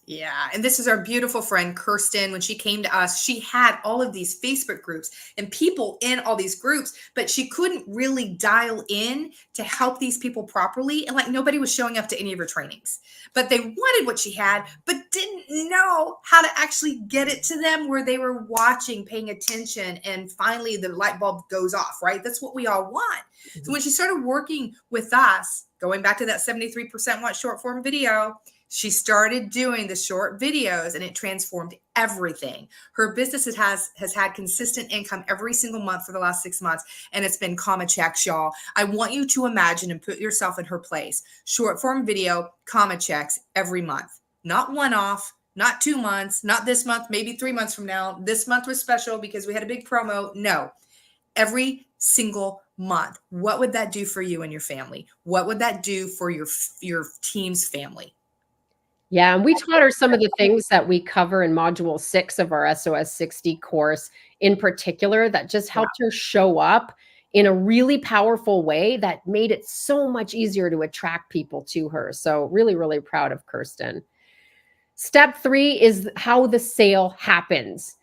Yeah. And this is our beautiful friend, Kirsten. When she came to us, she had all of these Facebook groups and people in all these groups, but she couldn't really dial in to help these people properly. And like nobody was showing up to any of her trainings, but they wanted what she had, but didn't know how to actually get it to them where they were watching, paying attention. And finally the light bulb goes off, right? That's what we all want. Mm-hmm. So when she started working with us, going back to that 73% want short form video, she started doing the short videos and it transformed everything. Her business has had consistent income every single month for the last 6 months. And it's been comma checks, y'all. I want you to imagine and put yourself in her place. Short form video, comma checks every month, not one off, not 2 months, not this month, maybe 3 months from now. This month was special because we had a big promo. No, every single month. What would that do for you and your family? What would that do for your team's family? Yeah, and we taught her some of the things that we cover in module 6 of our SOS 60 course in particular that just helped her show up in a really powerful way that made it so much easier to attract people to her. So really, really proud of Kirsten. Step 3 is how the sale happens.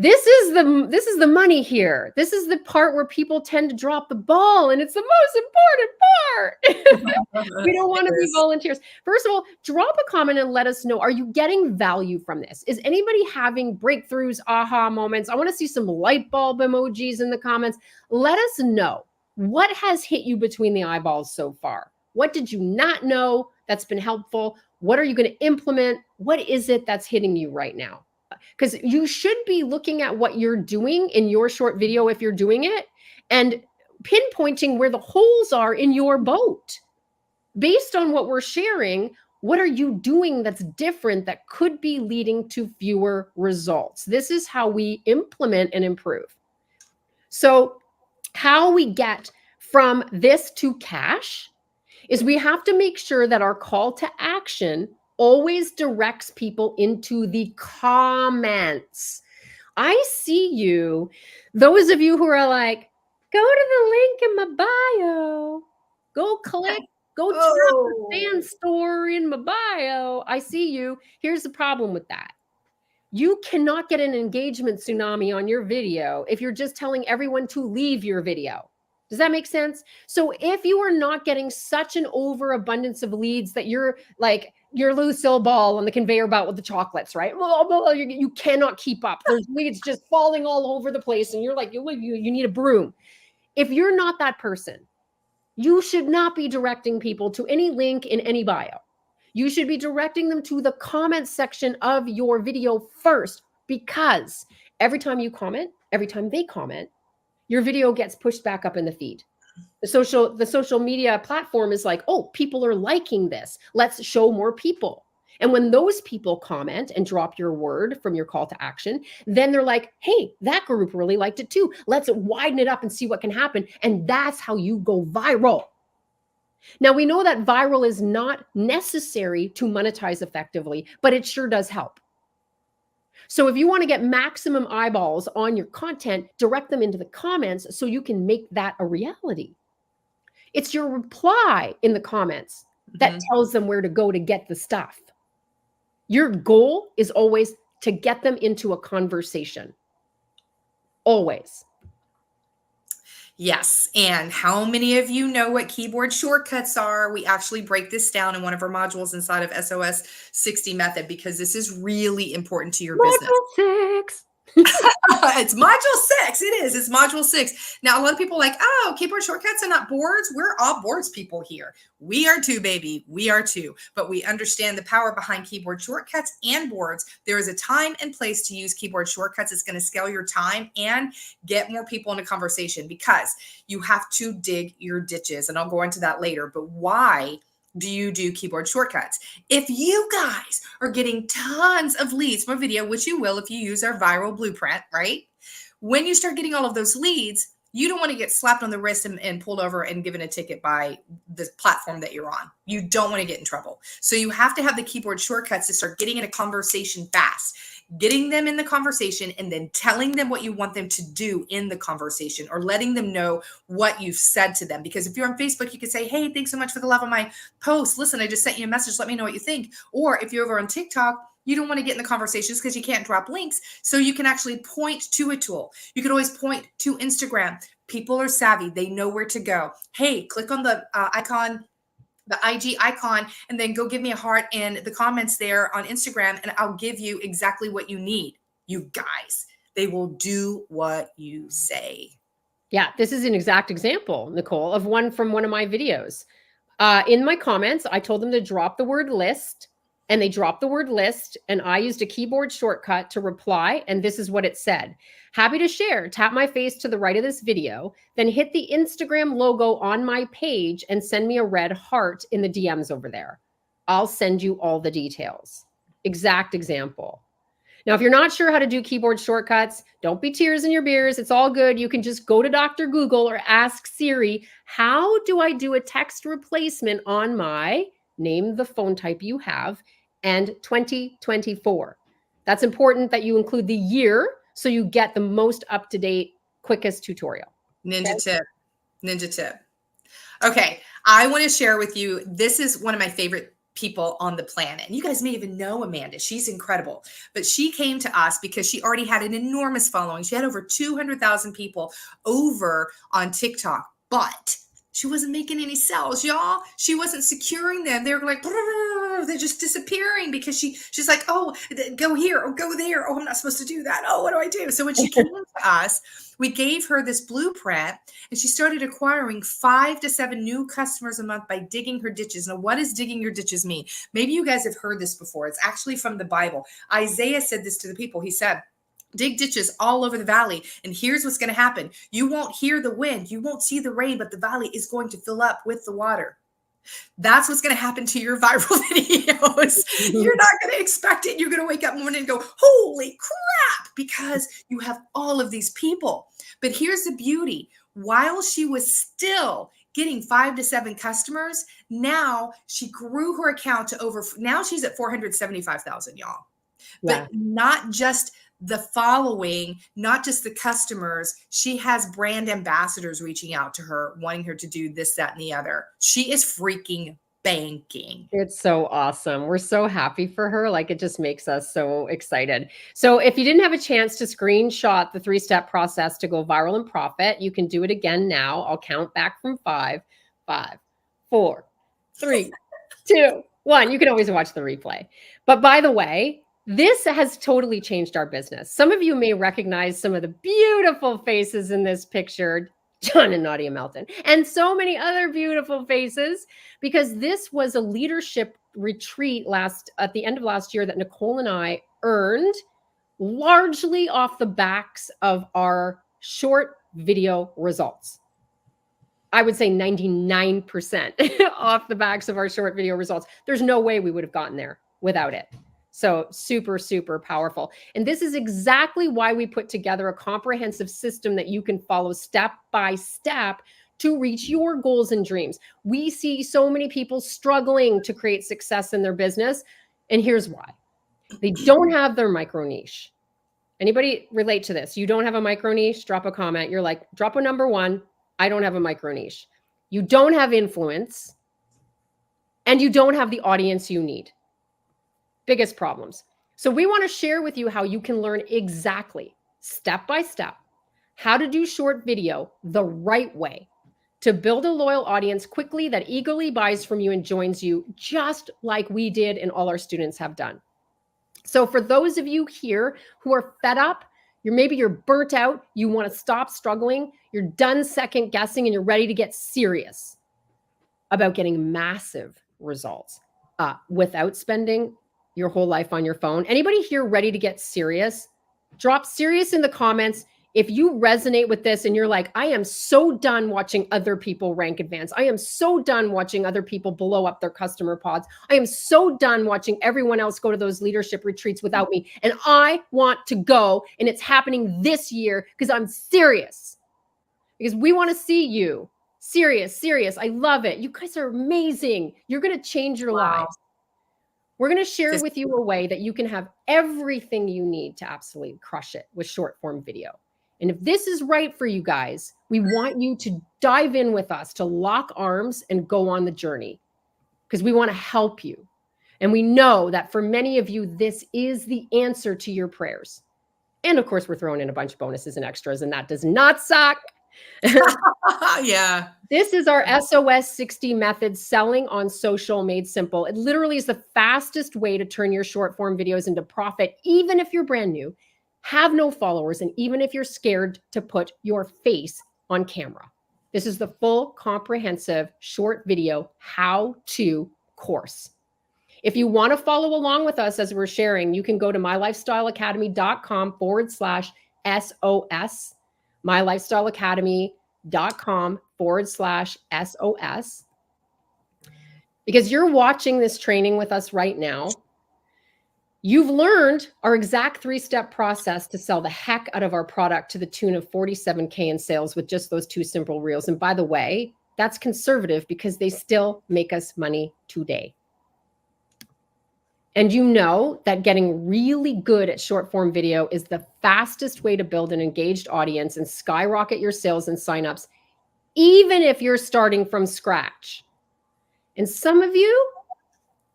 This is the money here. This is the part where people tend to drop the ball, and it's the most important part. We don't want to be volunteers. First of all, drop a comment and let us know, are you getting value from this? Is anybody having breakthroughs, aha moments? I want to see some light bulb emojis in the comments. Let us know what has hit you between the eyeballs so far. What did you not know that's been helpful? What are you going to implement? What is it that's hitting you right now? Because you should be looking at what you're doing in your short video if you're doing it and pinpointing where the holes are in your boat. Based on what we're sharing, what are you doing that's different that could be leading to fewer results? This is how we implement and improve. So how we get from this to cash is we have to make sure that our call to action always directs people into the comments. I see you, those of you who are like, go to the link in my bio, go click, go tap the fan store in my bio. I see you. Here's the problem with that. You cannot get an engagement tsunami on your video if you're just telling everyone to leave your video. Does that make sense? So if you are not getting such an overabundance of leads that you're like your Lucille Ball on the conveyor belt with the chocolates, right? You cannot keep up. There's leads just falling all over the place and you're like, you need a broom. If you're not that person, you should not be directing people to any link in any bio. You should be directing them to the comments section of your video first, because every time you comment, every time they comment, your video gets pushed back up in the feed. The social media platform is like, oh, people are liking this. Let's show more people. And when those people comment and drop your word from your call to action, then they're like, hey, that group really liked it too. Let's widen it up and see what can happen. And that's how you go viral. Now, we know that viral is not necessary to monetize effectively, but it sure does help. So if you want to get maximum eyeballs on your content, direct them into the comments so you can make that a reality. It's your reply in the comments that tells them where to go to get the stuff. Your goal is always to get them into a conversation. Always. Yes. And how many of you know what keyboard shortcuts are? We actually break this down in one of our modules inside of SOS 60 method, because this is really important to your business. Module 6. It's module 6. It is. It's module 6. Now, a lot of people are like, oh, keyboard shortcuts are not boards. We're all boards people here. We are too, baby. We are too. But we understand the power behind keyboard shortcuts and boards. There is a time and place to use keyboard shortcuts. It's going to scale your time and get more people in a conversation, because you have to dig your ditches. And I'll go into that later. But why do you do keyboard shortcuts? If you guys are getting tons of leads from a video, which you will if you use our viral blueprint, right? When you start getting all of those leads, you don't want to get slapped on the wrist and pulled over and given a ticket by the platform that you're on. You don't want to get in trouble. So you have to have the keyboard shortcuts to start getting in a conversation fast. getting them in the conversation and then telling them what you want them to do in the conversation, or letting them know what you've said to them. Because if you're on Facebook, you could say, hey, thanks so much for the love of my post. Listen, I just sent you a message. Let me know what you think. Or if you're over on TikTok, you don't want to get in the conversations because you can't drop links. So you can actually point to a tool. You can always point to Instagram. People are savvy. They know where to go. Hey, click on the icon, the IG icon, and then go give me a heart in the comments there on Instagram, and I'll give you exactly what you need. You guys, they will do what you say. Yeah, this is an exact example, Nicole, of one from one of my videos. In my comments, I told them to drop the word list, and they dropped the word list, and I used a keyboard shortcut to reply, and this is what it said. Happy to share. Tap my face to the right of this video, then hit the Instagram logo on my page and send me a red heart in the DMs over there. I'll send you all the details. Exact example. Now, if you're not sure how to do keyboard shortcuts, don't be tears in your beers. It's all good. You can just go to Dr. Google or ask Siri, how do I do a text replacement on my, name the phone type you have, and 2024. That's important that you include the year so you get the most up-to-date, quickest tutorial. Ninja tip. Okay, I want to share with you, this is one of my favorite people on the planet. And you guys may even know Amanda. She's incredible. But she came to us because she already had an enormous following. She had over 200,000 people over on TikTok. But she wasn't making any sales, y'all. She wasn't securing them. They were like, they're just disappearing because she's like, oh, go here, or go there. Oh, I'm not supposed to do that. Oh, what do I do? So when she came to us, we gave her this blueprint, and she started acquiring 5 to 7 new customers a month by digging her ditches. Now, what does digging your ditches mean? Maybe you guys have heard this before. It's actually from the Bible. Isaiah said this to the people. He said, dig ditches all over the valley. And here's what's going to happen. You won't hear the wind. You won't see the rain, but the valley is going to fill up with the water. That's what's going to happen to your viral videos. You're not going to expect it. You're going to wake up one morning and go, holy crap, because you have all of these people. But here's the beauty. While she was still getting 5 to 7 customers, now she grew her account to now she's at 475,000, y'all. Yeah. But not just the following, not just the customers. She has brand ambassadors reaching out to her, wanting her to do this, that, and the other. She is freaking banking. It's so awesome. We're so happy for her. Like, it just makes us so excited. So if you didn't have a chance to screenshot the 3-step process to go viral and profit, you can do it again now. I'll count back from 5, 5, 4, 3, 2, 1. You can always watch the replay. But by the way, this has totally changed our business. Some of you may recognize some of the beautiful faces in this picture, John and Nadia Melton, and so many other beautiful faces, because this was a leadership retreat at the end of last year that Nicole and I earned largely off the backs of our short video results. I would say 99% off the backs of our short video results. There's no way we would have gotten there without it. So super, super powerful. And this is exactly why we put together a comprehensive system that you can follow step by step to reach your goals and dreams. We see so many people struggling to create success in their business. And here's why. They don't have their micro niche. Anybody relate to this? You don't have a micro niche? Drop a comment. You're like, drop a number 1. I don't have a micro niche. You don't have influence, and you don't have the audience you need. Biggest problems. So we want to share with you how you can learn exactly, step by step, how to do short video the right way to build a loyal audience quickly that eagerly buys from you and joins you, just like we did and all our students have done. So for those of you here who are fed up, maybe you're burnt out, you want to stop struggling, you're done second guessing, and you're ready to get serious about getting massive results without spending your whole life on your phone. Anybody here ready to get serious? Drop serious in the comments. If you resonate with this and you're like, I am so done watching other people rank advance. I am so done watching other people blow up their customer pods. I am so done watching everyone else go to those leadership retreats without me. And I want to go, and it's happening this year because I'm serious. Because we want to see you. Serious. I love it. You guys are amazing. You're going to change your lives. We're going to share with you a way that you can have everything you need to absolutely crush it with short form video. And if this is right for you guys, we want you to dive in with us, to lock arms and go on the journey, because we want to help you. And we know that for many of you, this is the answer to your prayers. And of course, we're throwing in a bunch of bonuses and extras, and that does not suck. Yeah. This is our SOS 60 method, selling on social made simple. It literally is the fastest way to turn your short form videos into profit, even if you're brand new, have no followers, and even if you're scared to put your face on camera. This is the full comprehensive short video how-to course. If you want to follow along with us as we're sharing, you can go to mylifestyleacademy.com/SOS, mylifestyleacademy.com/SOS. Because you're watching this training with us right now. You've learned our exact 3-step process to sell the heck out of our product to the tune of $47K in sales with just those 2 simple reels. And by the way, that's conservative because they still make us money today. And you know that getting really good at short form video is the fastest way to build an engaged audience and skyrocket your sales and signups, even if you're starting from scratch. And some of you,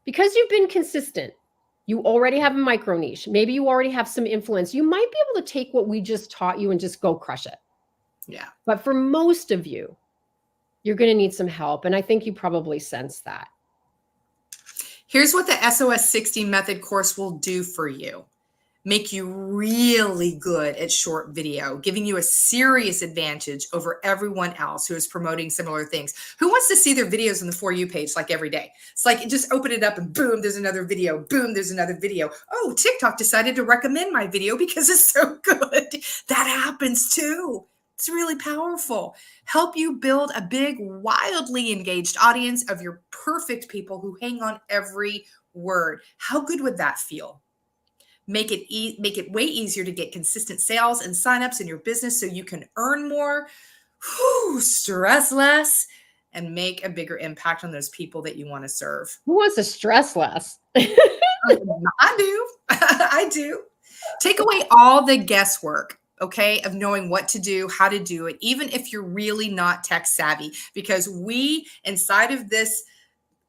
because you've been consistent, you already have a micro niche. Maybe you already have some influence. You might be able to take what we just taught you and just go crush it. Yeah. But for most of you, you're going to need some help. And I think you probably sense that. Here's what the SOS 60 method course will do for you. Make you really good at short video, giving you a serious advantage over everyone else who is promoting similar things. Who wants to see their videos on the For You page like every day? It's like just open it up and boom, there's another video. Boom, there's another video. Oh, TikTok decided to recommend my video because it's so good. That happens too. It's really powerful. Help you build a big, wildly engaged audience of your perfect people who hang on every word. How good would that feel? Make it way easier to get consistent sales and signups in your business so you can earn more, stress less, and make a bigger impact on those people that you want to serve. Who wants to stress less? I do. I do. Take away all the guesswork, okay, of knowing what to do, how to do it, even if you're really not tech savvy, because we, inside of this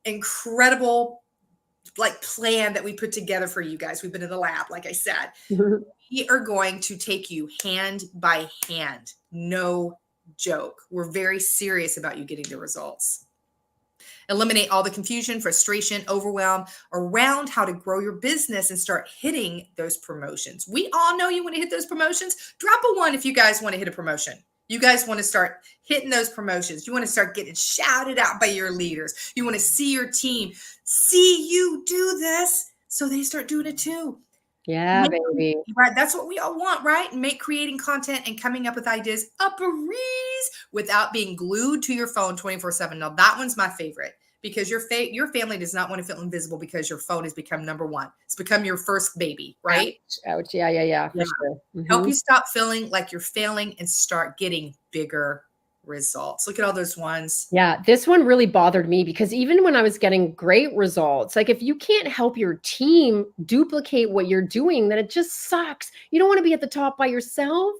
incredible plan that we put together for you guys, we've been in the lab, like I said, we are going to take you hand by hand. No joke. We're very serious about you getting the results. Eliminate all the confusion, frustration, overwhelm around how to grow your business and start hitting those promotions. We all know you want to hit those promotions. Drop a 1 if you guys want to hit a promotion. You guys want to start hitting those promotions. You want to start getting shouted out by your leaders. You want to see your team see you do this so they start doing it too. Yeah, baby. Right. That's what we all want, right? Make creating content and coming up with ideas a breeze without being glued to your phone 24/7. Now, that one's my favorite because your family does not want to feel invisible because your phone has become number 1. It's become your first baby, right? Ouch. Yeah. For sure. Help you stop feeling like you're failing and start getting bigger results. Look at all those ones. Yeah, this one really bothered me because even when I was getting great results, like if you can't help your team duplicate what you're doing, then it just sucks. You don't want to be at the top by yourself.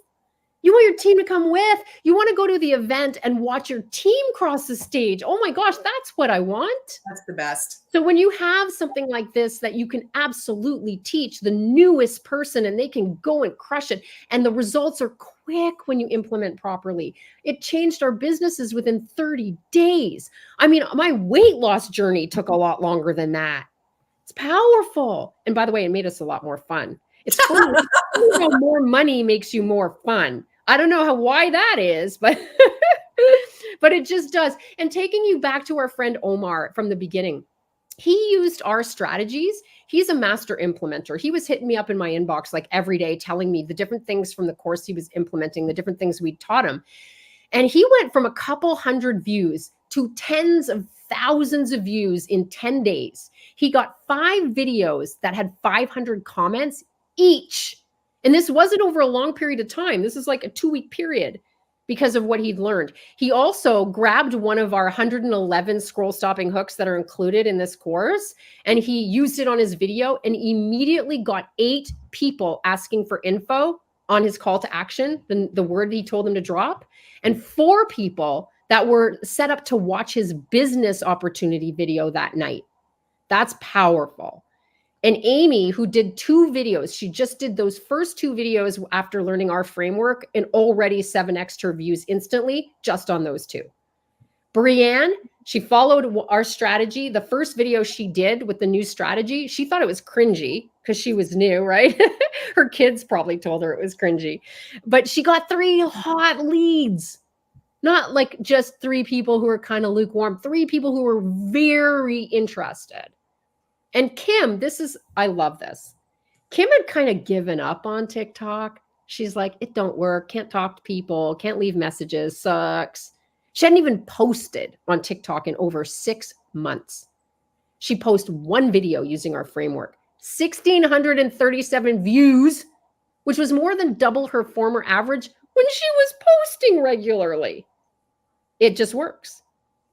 You want your team to come with. You want to go to the event and watch your team cross the stage. Oh my gosh, that's what I want. That's the best. So when you have something like this that you can absolutely teach the newest person and they can go and crush it, and the results are quick when you implement properly. It changed our businesses within 30 days. I mean, my weight loss journey took a lot longer than that. It's powerful. And by the way, it made us a lot more fun. It's funny how more money makes you more fun. I don't know why that is, but but it just does. And taking you back to our friend Omar from the beginning, he used our strategies. He's a master implementer. He was hitting me up in my inbox like every day, telling me the different things from the course he was implementing, the different things we taught him. And he went from a couple hundred views to tens of thousands of views in 10 days. He got 5 videos that had 500 comments each. And this wasn't over a long period of time. This is like a 2-week period. because of what he'd learned. He also grabbed one of our 111 scroll stopping hooks that are included in this course, and he used it on his video and immediately got 8 people asking for info on his call to action, the word he told them to drop, and 4 people that were set up to watch his business opportunity video that night. That's powerful. And Amy, who did 2 videos, she just did those first 2 videos after learning our framework and already 7x'd her views instantly just on those 2. Brianne, she followed our strategy. The first video she did with the new strategy, she thought it was cringy because she was new, right? Her kids probably told her it was cringy. But she got 3 hot leads. Not like just 3 people who are kind of lukewarm, 3 people who were very interested. And Kim, I love this. Kim had kind of given up on TikTok. She's like, it don't work. Can't talk to people. Can't leave messages. Sucks. She hadn't even posted on TikTok in over 6 months. She posted 1 video using our framework, 1,637 views, which was more than double her former average when she was posting regularly. It just works.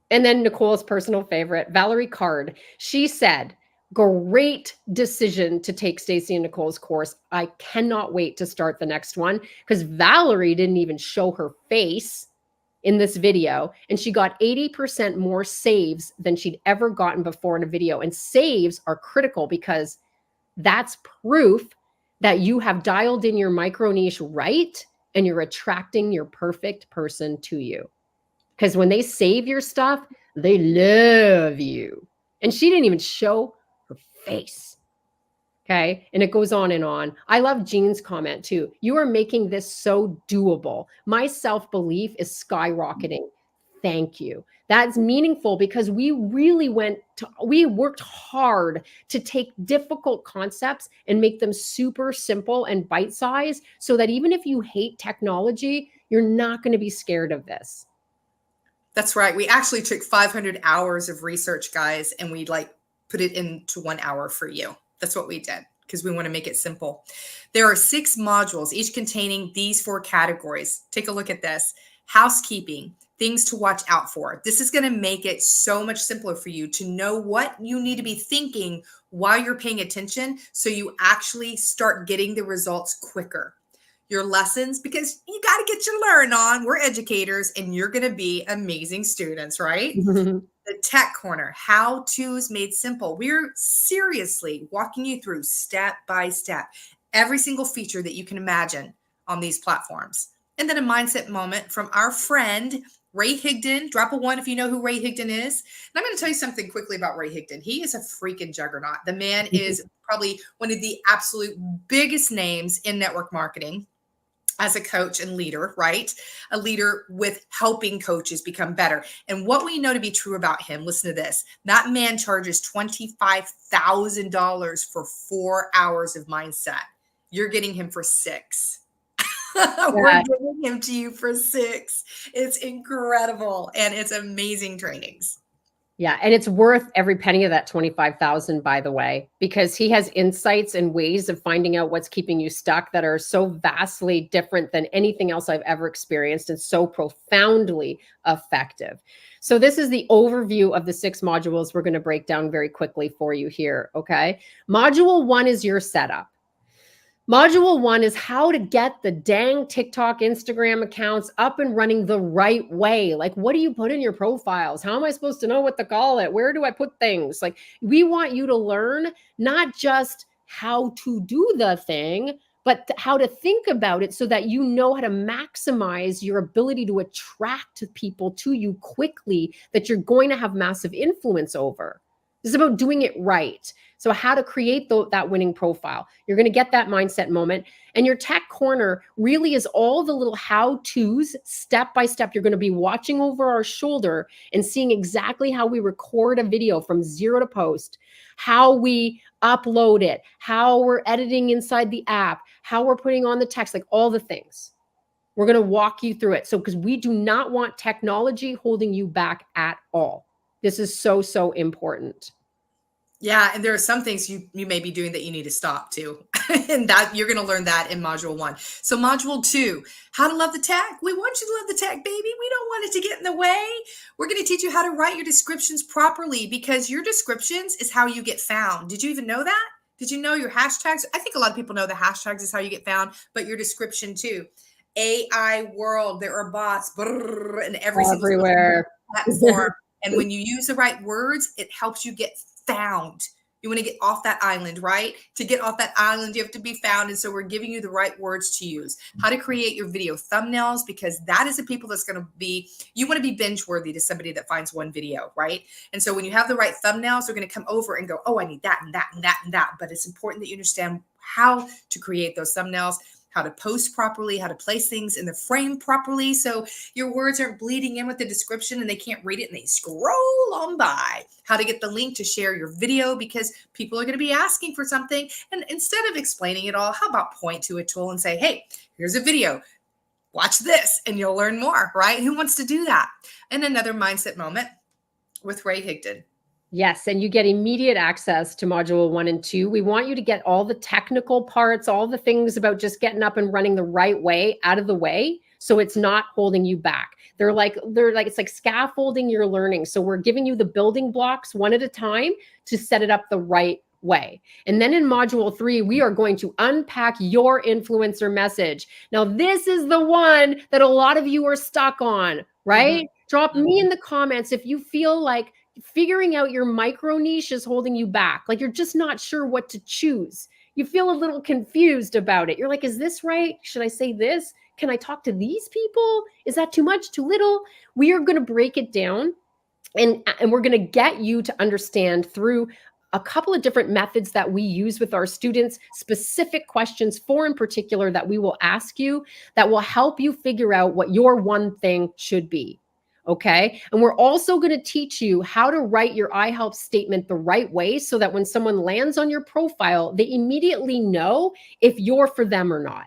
And then Nicole's personal favorite, Valerie Card, she said, great decision to take Staci and Nicole's course. I cannot wait to start the next one because Valerie didn't even show her face in this video, and she got 80% more saves than she'd ever gotten before in a video. And saves are critical because that's proof that you have dialed in your micro niche right and you're attracting your perfect person to you. Because when they save your stuff, they love you. And she didn't even show her face. Okay. And it goes on and on. I love Jean's comment too. You are making this so doable. My self-belief is skyrocketing. Thank you. That's meaningful because we worked hard to take difficult concepts and make them super simple and bite-sized so that even if you hate technology, you're not going to be scared of this. That's right. We actually took 500 hours of research, guys, and we put it into 1 hour for you. That's what we did because we want to make it simple. There are 6 modules, each containing these 4 categories. Take a look at this. Housekeeping, things to watch out for. This is going to make it so much simpler for you to know what you need to be thinking while you're paying attention so you actually start getting the results quicker. Your lessons, because you got to get your learn on. We're educators and you're going to be amazing students, right? The tech corner, how-tos made simple. We're seriously walking you through step by step, every single feature that you can imagine on these platforms. And then a mindset moment from our friend, Ray Higdon. Drop a 1 if you know who Ray Higdon is. And I'm going to tell you something quickly about Ray Higdon. He is a freaking juggernaut. The man is probably one of the absolute biggest names in network marketing. As a coach and leader, right? A leader with helping coaches become better. And what we know to be true about him, listen to this. That man charges $25,000 for 4 hours of mindset. You're getting him for 6. We're giving him to you for 6. It's incredible. And it's amazing trainings. Yeah. And it's worth every penny of that 25,000, by the way, because he has insights and ways of finding out what's keeping you stuck that are so vastly different than anything else I've ever experienced and so profoundly effective. So this is the overview of the 6 modules we're going to break down very quickly for you here. Okay. Module 1 is your setup. Module 1 is how to get the dang TikTok, Instagram accounts up and running the right way. Like, what do you put in your profiles? How am I supposed to know what to call it? Where do I put things? Like, we want you to learn not just how to do the thing, but how to think about it so that you know how to maximize your ability to attract people to you quickly that you're going to have massive influence over. This is about doing it right. So how to create that winning profile. You're going to get that mindset moment. And your tech corner really is all the little how-tos, step by step. You're going to be watching over our shoulder and seeing exactly how we record a video from 0 to post, how we upload it, how we're editing inside the app, how we're putting on the text, like all the things. We're going to walk you through it. So because we do not want technology holding you back at all. This is so, so important. Yeah, and there are some things you may be doing that you need to stop too. And that you're going to learn that in module 1. So module 2, how to love the tech. We want you to love the tech, baby. We don't want it to get in the way. We're going to teach you how to write your descriptions properly, because your descriptions is how you get found. Did you even know that? Did you know your hashtags? I think a lot of people know the hashtags is how you get found, but your description too. AI world, there are bots and every single Everywhere. platform. And when you use the right words, it helps you get found. You want to get off that island, right? To get off that island, you have to be found. And so we're giving you the right words to use. How to create your video thumbnails, because that is the people that's going to be, you want to be binge worthy to somebody that finds one video, right? And so when you have the right thumbnails, they're going to come over and go, oh, I need that and that and that and that. But it's important that you understand how to create those thumbnails, how to post properly, how to place things in the frame properly, so your words aren't bleeding in with the description and they can't read it and they scroll on by. How to get the link to share your video, because people are going to be asking for something. And instead of explaining it all, how about point to a tool and say, hey, here's a video. Watch this and you'll learn more, right? Who wants to do that? And another mindset moment with Ray Higdon. Yes, and you get immediate access to module 1 and 2. We want you to get all the technical parts, all the things about just getting up and running the right way out of the way, so it's not holding you back. They're like it's like scaffolding your learning. So we're giving you the building blocks one at a time to set it up the right way. And then in module 3, we are going to unpack your influencer message. Now, this is the one that a lot of you are stuck on, right? Drop me in the comments if you feel like figuring out your micro niche is holding you back. Like you're just not sure what to choose. You feel a little confused about it. You're like, is this right? Should I say this? Can I talk to these people? Is that too much, too little? We are going to break it down, and we're going to get you to understand through a couple of different methods that we use with our students, specific questions for in particular that we will ask you that will help you figure out what your one thing should be. Okay. And we're also going to teach you how to write your I help statement the right way, so that when someone lands on your profile, they immediately know if you're for them or not.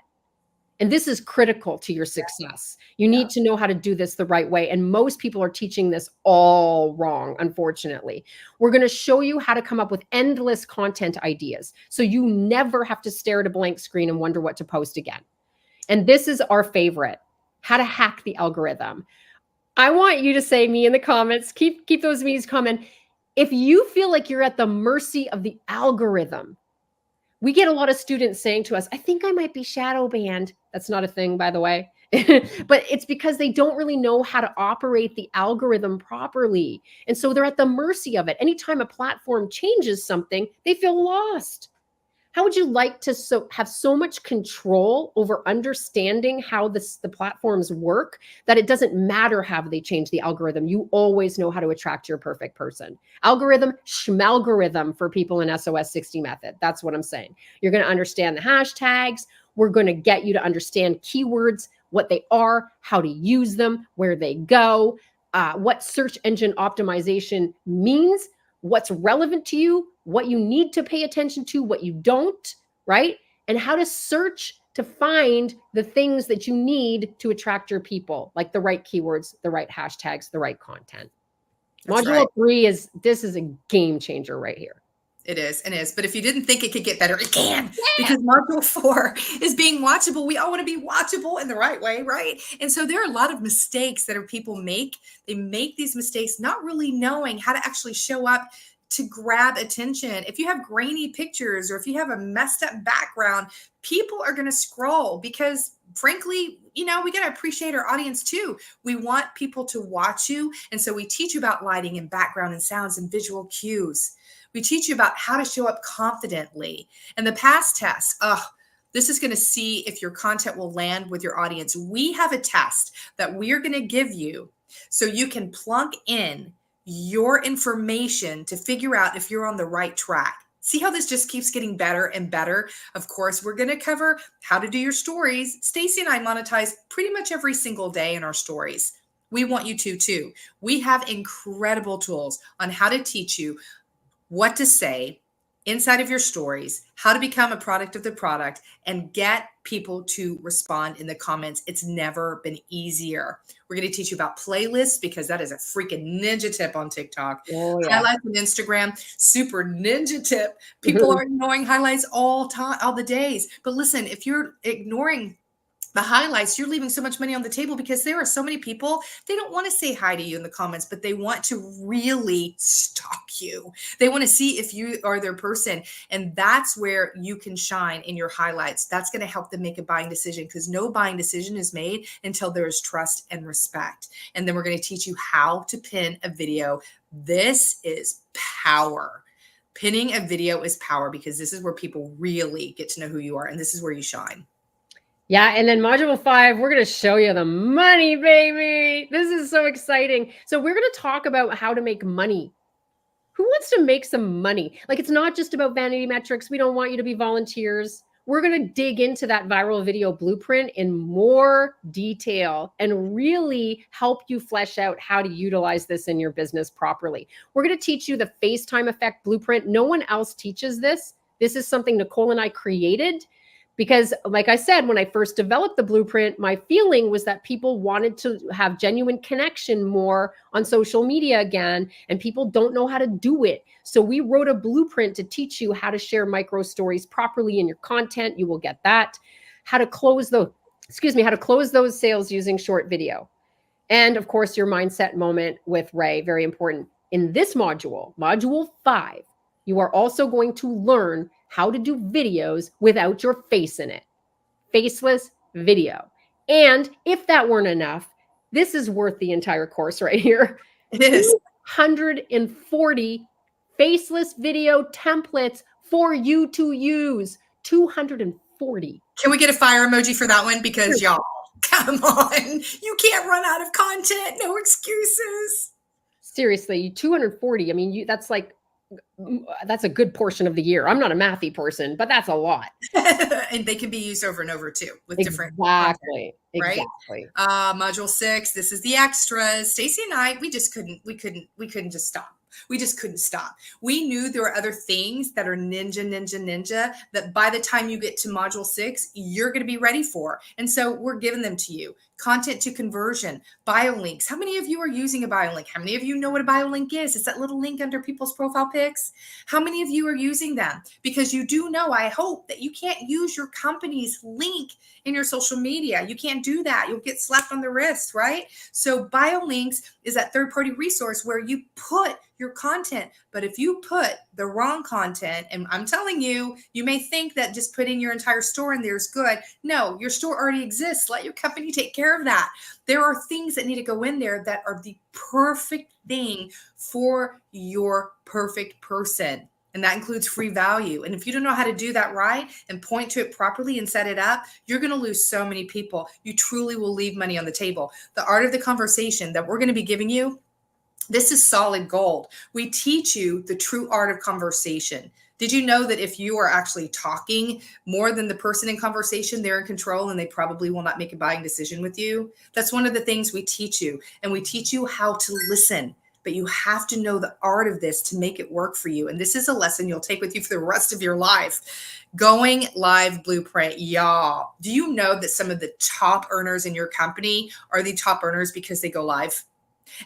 And this is critical to your success. You need to know how to do this the right way. And most people are teaching this all wrong, unfortunately. We're going to show you how to come up with endless content ideas, so you never have to stare at a blank screen and wonder what to post again. And this is our favorite: how to hack the algorithm. I want you to say me in the comments, keep those me's coming. If you feel like you're at the mercy of the algorithm, we get a lot of students saying to us, I think I might be shadow banned. That's not a thing, by the way. But it's because they don't really know how to operate the algorithm properly. And so they're at the mercy of it. Anytime a platform changes something, they feel lost. How would you like to have so much control over understanding how the platforms work that it doesn't matter how they change the algorithm? You always know how to attract your perfect person. Algorithm, schmalgorithm for people in SOS 60 method. That's what I'm saying. You're going to understand the hashtags. We're going to get you to understand keywords, what they are, how to use them, where they go, what search engine optimization means, what's relevant to you, what you need to pay attention to, what you don't, right? And how to search to find the things that you need to attract your people, like the right keywords, the right hashtags, the right content. That's Module 3 is a game changer right here. It is. But if you didn't think it could get better, it can. Because module 4 is being watchable. We all want to be watchable in the right way, right? And so there are a lot of mistakes that people make. They make these mistakes not really knowing how to actually show up to grab attention. If you have grainy pictures, or if you have a messed up background, people are going to scroll, because frankly, we got to appreciate our audience too. We want people to watch you. And so we teach you about lighting and background and sounds and visual cues. We teach you about how to show up confidently. And the past test, this is going to see if your content will land with your audience. We have a test that we're going to give you so you can plunk in your information to figure out if you're on the right track. See how this just keeps getting better and better? Of course, we're going to cover how to do your stories. Staci and I monetize pretty much every single day in our stories. We want you to too. We have incredible tools on how to teach you what to say, inside of your stories, how to become a product of the product, and get people to respond in the comments. It's never been easier. We're going to teach you about playlists because that is a freaking ninja tip on TikTok. Oh, yeah. Highlights on Instagram, super ninja tip. People are ignoring highlights all the days. But listen, if you're ignoring the highlights, you're leaving so much money on the table because there are so many people, they don't want to say hi to you in the comments, but they want to really stalk you. They want to see if you are their person. And that's where you can shine in your highlights. That's going to help them make a buying decision, because no buying decision is made until there is trust and respect. And then we're going to teach you how to pin a video. This is power. Pinning a video is power, because this is where people really get to know who you are. And this is where you shine. Yeah. And then module 5, we're going to show you the money, baby. This is so exciting. So we're going to talk about how to make money. Who wants to make some money? Like, it's not just about vanity metrics. We don't want you to be volunteers. We're going to dig into that viral video blueprint in more detail and really help you flesh out how to utilize this in your business properly. We're going to teach you the FaceTime effect blueprint. No one else teaches this. This is something Nicole and I created, because, like I said, when I first developed the blueprint, my feeling was that people wanted to have genuine connection more on social media again, and people don't know how to do it. So we wrote a blueprint to teach you how to share micro stories properly in your content. You will get that. How to close those sales using short video. And of course, your mindset moment with Ray, very important. In this module, module 5, you are also going to learn how to do videos without your face in it. Faceless video. And if that weren't enough, this is worth the entire course right here. It is 240 faceless video templates for you to use. 240. Can we get a fire emoji for that one? Because y'all, come on. You can't run out of content. No excuses. Seriously, 240. I mean, that's a good portion of the year. I'm not a mathy person, but that's a lot. And they can be used over and over too with different content, right? Exactly. Module 6, this is the extras. Staci and I, we couldn't just stop. We just couldn't stop. We knew there were other things that are ninja that by the time you get to module 6, you're going to be ready for. And so we're giving them to you. Content to conversion, bio links. How many of you are using a bio link? How many of you know what a bio link is? It's that little link under people's profile pics. How many of you are using them? Because you do know, I hope, that you can't use your company's link in your social media. You can't do that. You'll get slapped on the wrist, right? So bio links is that third-party resource where you put your content. But if you put the wrong content, and I'm telling you, you may think that just putting your entire store in there is good. No, your store already exists. Let your company take care of that. There are things that need to go in there that are the perfect thing for your perfect person. And that includes free value. And if you don't know how to do that right and point to it properly and set it up, you're going to lose so many people. You truly will leave money on the table. The art of the conversation that we're going to be giving you, this is solid gold. We teach you the true art of conversation. Did you know that if you are actually talking more than the person in conversation, they're in control and they probably will not make a buying decision with you? That's one of the things we teach you. And we teach you how to listen. But you have to know the art of this to make it work for you. And this is a lesson you'll take with you for the rest of your life. Going live blueprint, y'all. Do you know that some of the top earners in your company are the top earners because they go live?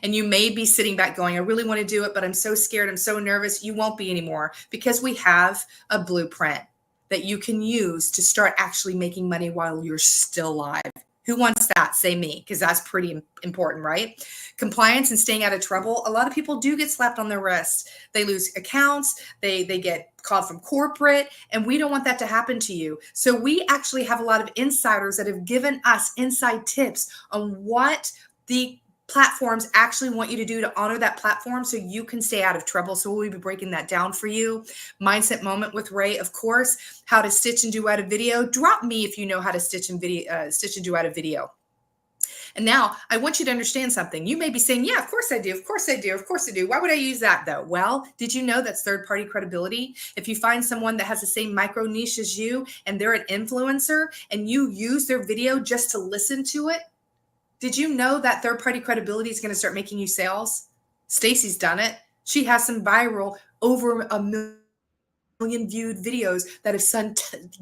And you may be sitting back going, I really want to do it, but I'm so scared. I'm so nervous. You won't be anymore, because we have a blueprint that you can use to start actually making money while you're still live. Who wants that? Say me, because that's pretty important, right? Compliance and staying out of trouble. A lot of people do get slapped on their wrist. They lose accounts. They get called from corporate, and we don't want that to happen to you. So we actually have a lot of insiders that have given us inside tips on what the platforms actually want you to do to honor that platform so you can stay out of trouble. So we'll be breaking that down for you. Mindset moment with Ray, of course. How to stitch and do out a video. Drop me if you know how to stitch and do out a video. And now I want you to understand something. You may be saying, yeah, of course I do. Of course I do. Of course I do. Why would I use that though? Well, did you know that's third-party credibility? If you find someone that has the same micro niche as you and they're an influencer and you use their video just to listen to it, did you know that third-party credibility is going to start making you sales? Staci's done it. She has some viral over 1 million million viewed videos that have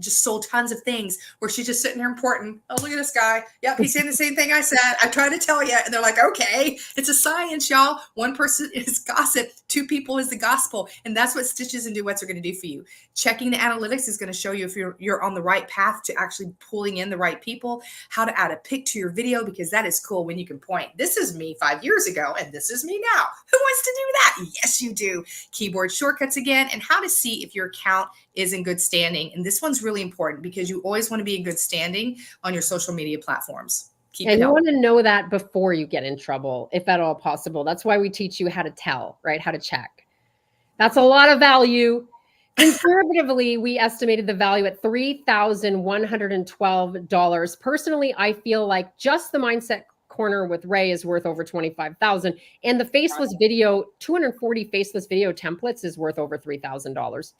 just sold tons of things, where she's just sitting there important. Oh, look at this guy. Yep, he's saying the same thing I said. I tried to tell you. And they're like, okay, it's a science, y'all. One person is gossip, two people is the gospel. And that's what Stitches and Duets are going to do for you. Checking the analytics is going to show you if you're on the right path to actually pulling in the right people, how to add a pic to your video, because that is cool when you can point. This is me 5 years ago, and this is me now. Who wants to do that? Yes, you do. Keyboard shortcuts again, and how to see if your account is in good standing. And this one's really important because you always want to be in good standing on your social media platforms. And you want to know that before you get in trouble, if at all possible. That's why we teach you how to tell, right? How to check. That's a lot of value. Conservatively, we estimated the value at $3,112. Personally, I feel like just the Mindset Corner with Ray is worth over $25,000, and the faceless video, 240 faceless video templates is worth over $3,000.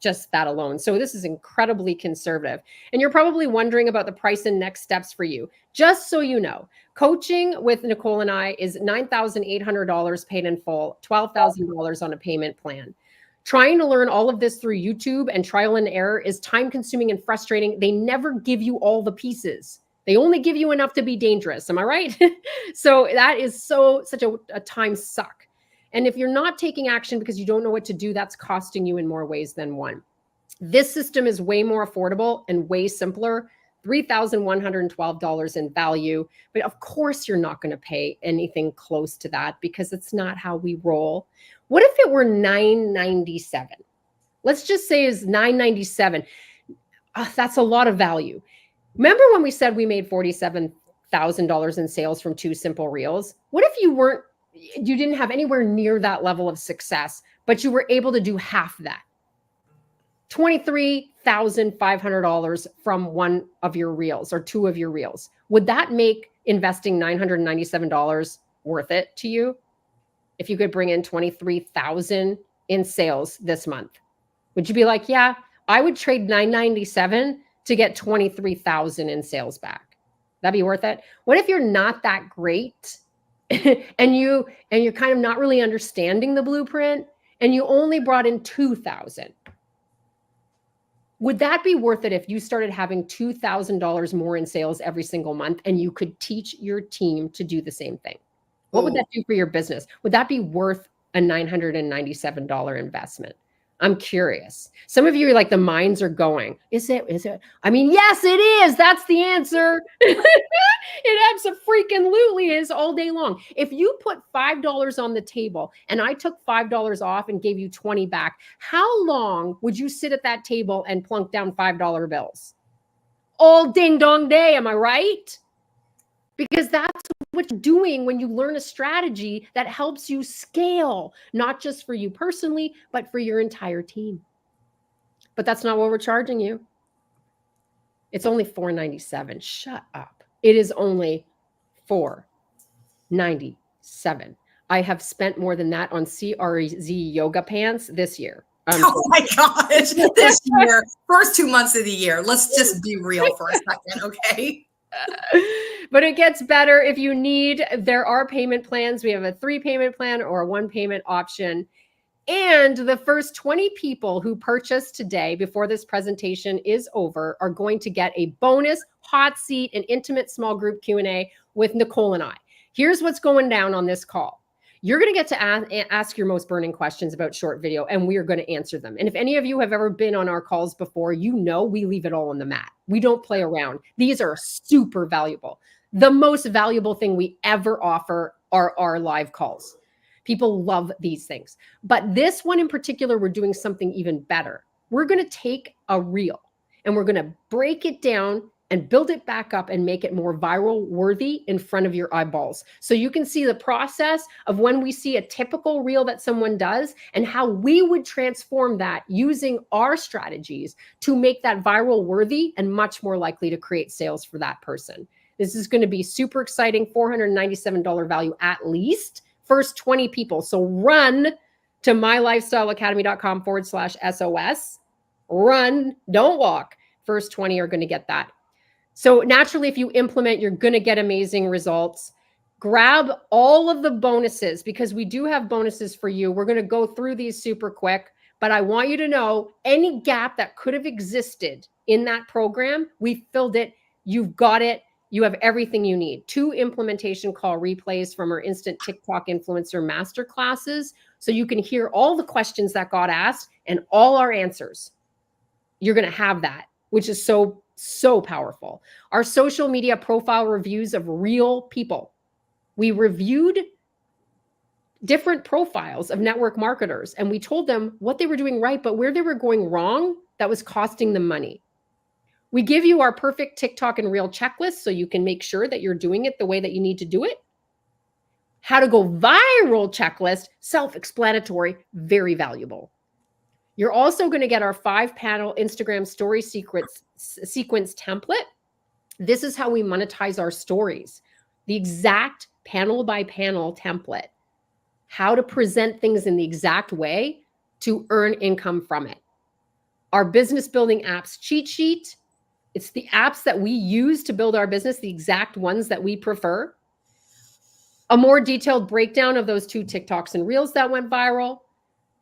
Just that alone. So this is incredibly conservative. And you're probably wondering about the price and next steps for you. Just so you know, coaching with Nicole and I is $9,800 paid in full, $12,000 on a payment plan. Trying to learn all of this through YouTube and trial and error is time consuming and frustrating. They never give you all the pieces. They only give you enough to be dangerous. Am I right? So that is such a time suck. And if you're not taking action because you don't know what to do, that's costing you in more ways than one. This system is way more affordable and way simpler. $3,112 in value. But of course, you're not going to pay anything close to that because it's not how we roll. What if it were $997? Let's just say it's $997. That's a lot of value. Remember when we said we made $47,000 in sales from 2 simple reels? What if you didn't have anywhere near that level of success, but you were able to do half that? $23,500 from one of your reels or 2 of your reels. Would that make investing $997 worth it to you? If you could bring in $23,000 in sales this month, would you be like, yeah, I would trade $997 to get $23,000 in sales back? That'd be worth it. What if you're not that great and you're kind of not really understanding the blueprint and you only brought in $2,000? Would that be worth it if you started having $2,000 more in sales every single month and you could teach your team to do the same thing? What would that do for your business? Would that be worth a $997 investment? I'm curious. Some of you are like, the minds are going. Is it? I mean, yes, it is. That's the answer. It abso-freaking-lutely is all day long. If you put $5 on the table and I took $5 off and gave you 20 back, how long would you sit at that table and plunk down $5 bills? All ding dong day. Am I right? Because that's what you're doing when you learn a strategy that helps you scale, not just for you personally, but for your entire team. But that's not what we're charging you. It's only $497. Shut up. It is only $497. I have spent more than that on CRZ yoga pants this year. Oh my gosh, this year, first 2 months of the year. Let's just be real for a second, okay? But it gets better. If you need, there are payment plans. We have a 3 payment plan or a 1 payment option. And the first 20 people who purchase today before this presentation is over are going to get a bonus hot seat and intimate small group Q&A with Nicole and I. Here's what's going down on this call. You're going to get to ask your most burning questions about short video, and we are going to answer them. And if any of you have ever been on our calls before, you know we leave it all on the mat. We don't play around. These are super valuable. The most valuable thing we ever offer are our live calls. People love these things. But this one in particular, we're doing something even better. We're going to take a reel and we're going to break it down and build it back up and make it more viral worthy in front of your eyeballs. So you can see the process of when we see a typical reel that someone does and how we would transform that using our strategies to make that viral worthy and much more likely to create sales for that person. This is going to be super exciting, $497 value at least, first 20 people. So run to mylifestyleacademy.com/SOS. Run, don't walk. First 20 are going to get that. So naturally, if you implement, you're going to get amazing results. Grab all of the bonuses because we do have bonuses for you. We're going to go through these super quick. But I want you to know any gap that could have existed in that program, we filled it. You've got it. You have everything you need. 2 implementation call replays from our instant TikTok influencer masterclasses. So you can hear all the questions that got asked and all our answers. You're going to have that, which is so, so powerful. Our social media profile reviews of real people. We reviewed different profiles of network marketers, and we told them what they were doing right, but where they were going wrong, that was costing them money. We give you our perfect TikTok and Reel checklist so you can make sure that you're doing it the way that you need to do it. How to go viral checklist, self-explanatory, very valuable. You're also going to get our 5-panel Instagram story sequence template. This is how we monetize our stories. The exact panel by panel template. How to present things in the exact way to earn income from it. Our business building apps cheat sheet. It's the apps that we use to build our business, the exact ones that we prefer. A more detailed breakdown of those 2 TikToks and Reels that went viral.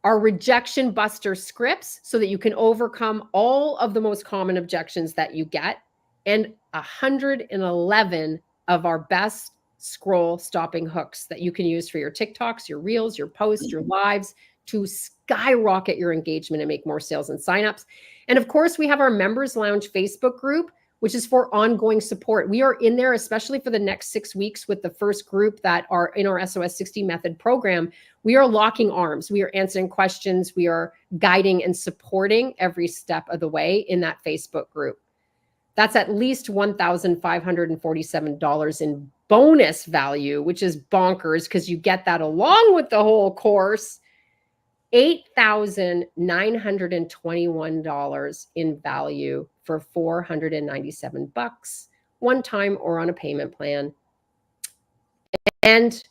Our rejection buster scripts so that you can overcome all of the most common objections that you get. And 111 of our best scroll stopping hooks that you can use for your TikToks, your Reels, your posts, your lives to skyrocket your engagement and make more sales and signups. And of course, we have our Members Lounge Facebook group, which is for ongoing support. We are in there, especially for the next 6 weeks with the first group that are in our SOS 60 method program. We are locking arms. We are answering questions. We are guiding and supporting every step of the way in that Facebook group. That's at least $1,547 in bonus value, which is bonkers because you get that along with the whole course. $8,921 in value for $497, one time or on a payment plan. And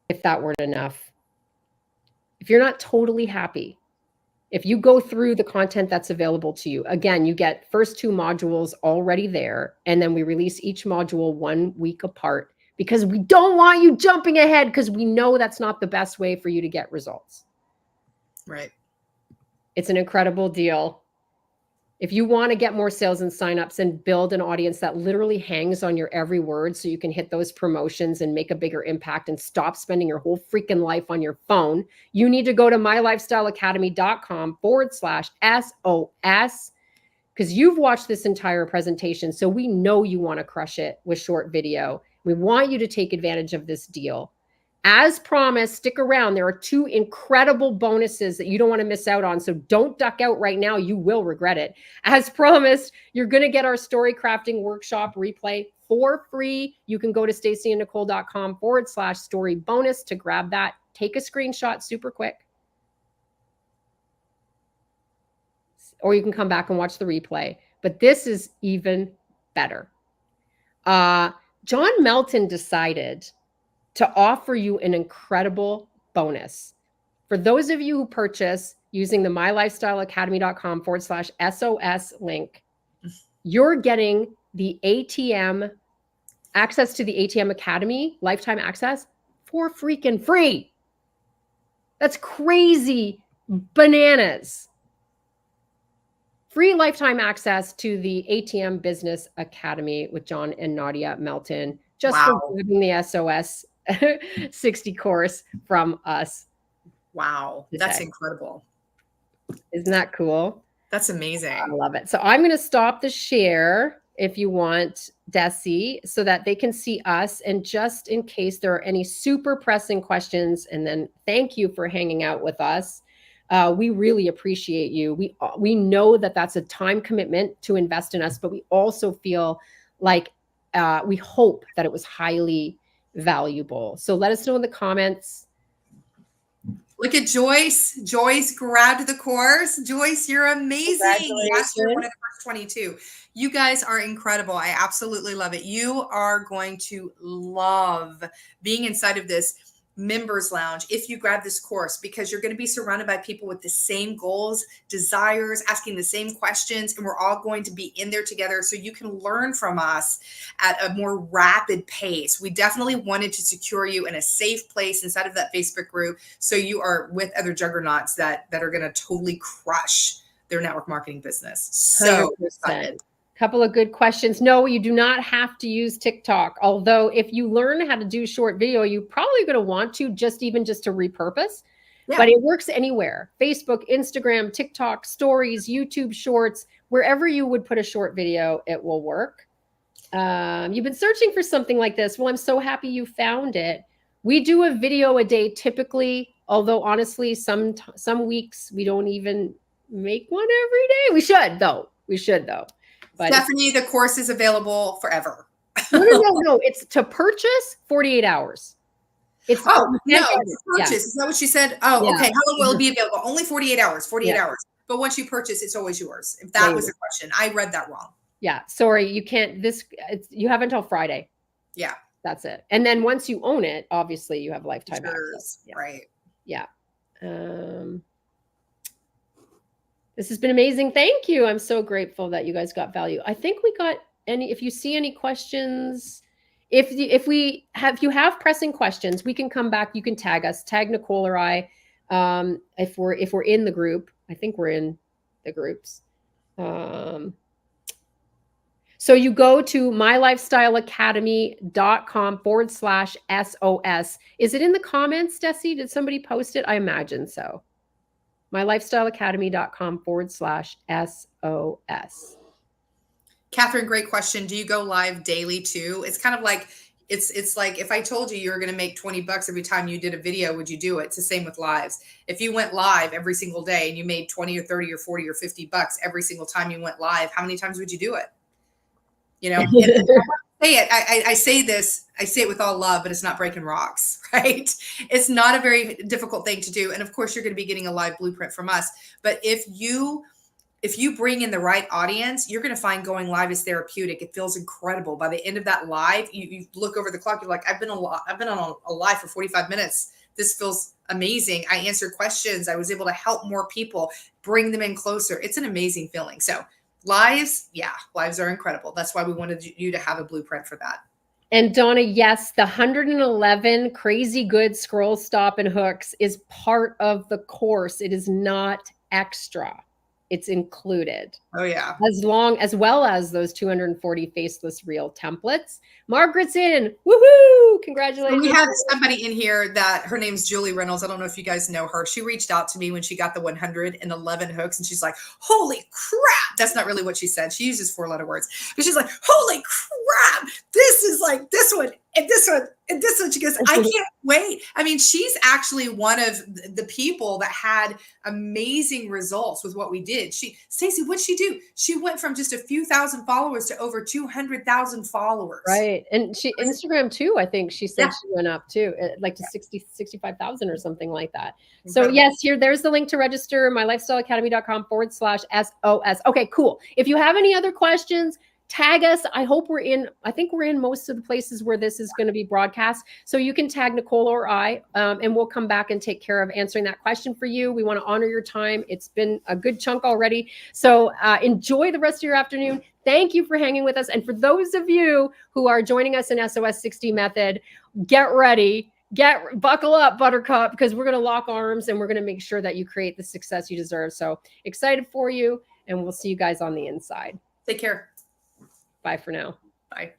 if that weren't enough, if you're not totally happy, if you go through the content that's available to you, again, you get first 2 modules already there, and then we release each module 1 week apart because we don't want you jumping ahead because we know that's not the best way for you to get results. Right. It's an incredible deal. If you want to get more sales and signups and build an audience that literally hangs on your every word so you can hit those promotions and make a bigger impact and stop spending your whole freaking life on your phone, you need to go to mylifestyleacademy.com/SOS because you've watched this entire presentation. So we know you want to crush it with short video. We want you to take advantage of this deal. As promised, stick around. There are 2 incredible bonuses that you don't want to miss out on. So don't duck out right now. You will regret it. As promised, you're going to get our story crafting workshop replay for free. You can go to staciandnicole.com/story bonus to grab that. Take a screenshot super quick. Or you can come back and watch the replay. But this is even better. John Melton decided to offer you an incredible bonus. For those of you who purchase using the mylifestyleacademy.com/SOS link, you're getting the ATM access to the ATM Academy lifetime access for freaking free. That's crazy bananas. Free lifetime access to the ATM Business Academy with John and Nadia Melton, just for grabbing the SOS 60 course from us. Wow. today. That's incredible. Isn't that cool? That's amazing. I love it. So I'm going to stop the share if you want, Desi, so that they can see us. And just in case there are any super pressing questions, and then thank you for hanging out with us. We really appreciate you. We know that that's a time commitment to invest in us, but we also feel like we hope that it was highly valuable. So let us know in the comments. Look at Joyce. Joyce grabbed the course. Joyce, you're amazing. Yes, you're one of the first 22. You guys are incredible. I absolutely love it. You are going to love being inside of this. members lounge if you grab this course, because you're going to be surrounded by people with the same goals, desires, asking the same questions, and we're all going to be in there together so you can learn from us at a more rapid pace. We definitely wanted to secure you in a safe place inside of that Facebook group so you are with other juggernauts that are going to totally crush their network marketing business. So 100%. excited. Couple of good questions. No, you do not have to use TikTok. Although if you learn how to do short video, you're probably going to want to just to repurpose. Yeah. But it works anywhere. Facebook, Instagram, TikTok, stories, YouTube shorts, wherever you would put a short video, it will work. You've been searching for something like this. Well, I'm so happy you found it. We do a video a day typically, although honestly, some weeks we don't even make one every day. We should though. But Stephanie, the course is available forever. No. It's to purchase 48 hours. It's to purchase. Yeah. Is that what she said? Oh, yeah. Okay. How long will it be available? Only 48 hours. 48 hours. But once you purchase, it's always yours. If that was the question, I read that wrong. Yeah. Sorry, you can't. You have until Friday. Yeah. That's it. And then once you own it, obviously you have lifetime access. Yeah. Right. Yeah. This has been amazing. Thank you. I'm so grateful that you guys got value. I think we got if you see any questions, if you have pressing questions, we can come back. You can tag us, tag Nicole or I. If we're in the group, I think we're in the groups. So you go to mylifestyleacademy.com/SOS. Is it in the comments, Staci? Did somebody post it? I imagine so. mylifestyleacademy.com/SOS. Catherine, great question. Do you go live daily too? It's kind of like, it's like if I told you were going to make $20 every time you did a video, would you do it? It's the same with lives. If you went live every single day and you made 20 or 30 or 40 or $50 every single time you went live, how many times would you do it? You know, I say it with all love, but it's not breaking rocks, right? It's not a very difficult thing to do. And of course, you're going to be getting a live blueprint from us. But if you bring in the right audience, you're going to find going live is therapeutic. It feels incredible. By the end of that live, you look over the clock, you're like, I've been on a live for 45 minutes. This feels amazing. I answered questions. I was able to help more people, bring them in closer. It's an amazing feeling. So lives are incredible. That's why we wanted you to have a blueprint for that. And Donna, yes, the 111 crazy good scroll, stop, and hooks is part of the course. It is not extra. It's included. Oh yeah. As well as those 240 faceless reel templates. Margaret's in. Woohoo! Congratulations. We have somebody in here that her name's Julie Reynolds. I don't know if you guys know her. She reached out to me when she got the 111 hooks, and she's like, holy crap. That's not really what she said. She uses 4-letter words, but she's like, holy crap. This is like this one and this one and this one. She goes, I can't wait. I mean, she's actually one of the people that had amazing results with what we did. Staci, what'd she do? She went from just a few thousand followers to over 200,000 followers. Right. And Instagram too, I think she said she went up too, like to 65,000 or something like that. Incredible. So yes, there's the link to register, mylifestyleacademy.com/SOS. Okay, cool. If you have any other questions, tag us. I think we're in most of the places where this is going to be broadcast. So you can tag Nicole or I, and we'll come back and take care of answering that question for you. We want to honor your time. It's been a good chunk already. So enjoy the rest of your afternoon. Thank you for hanging with us. And for those of you who are joining us in SOS 60 method, get ready. Buckle up, Buttercup, because we're going to lock arms and we're going to make sure that you create the success you deserve. So excited for you, and we'll see you guys on the inside. Take care. Bye for now. Bye.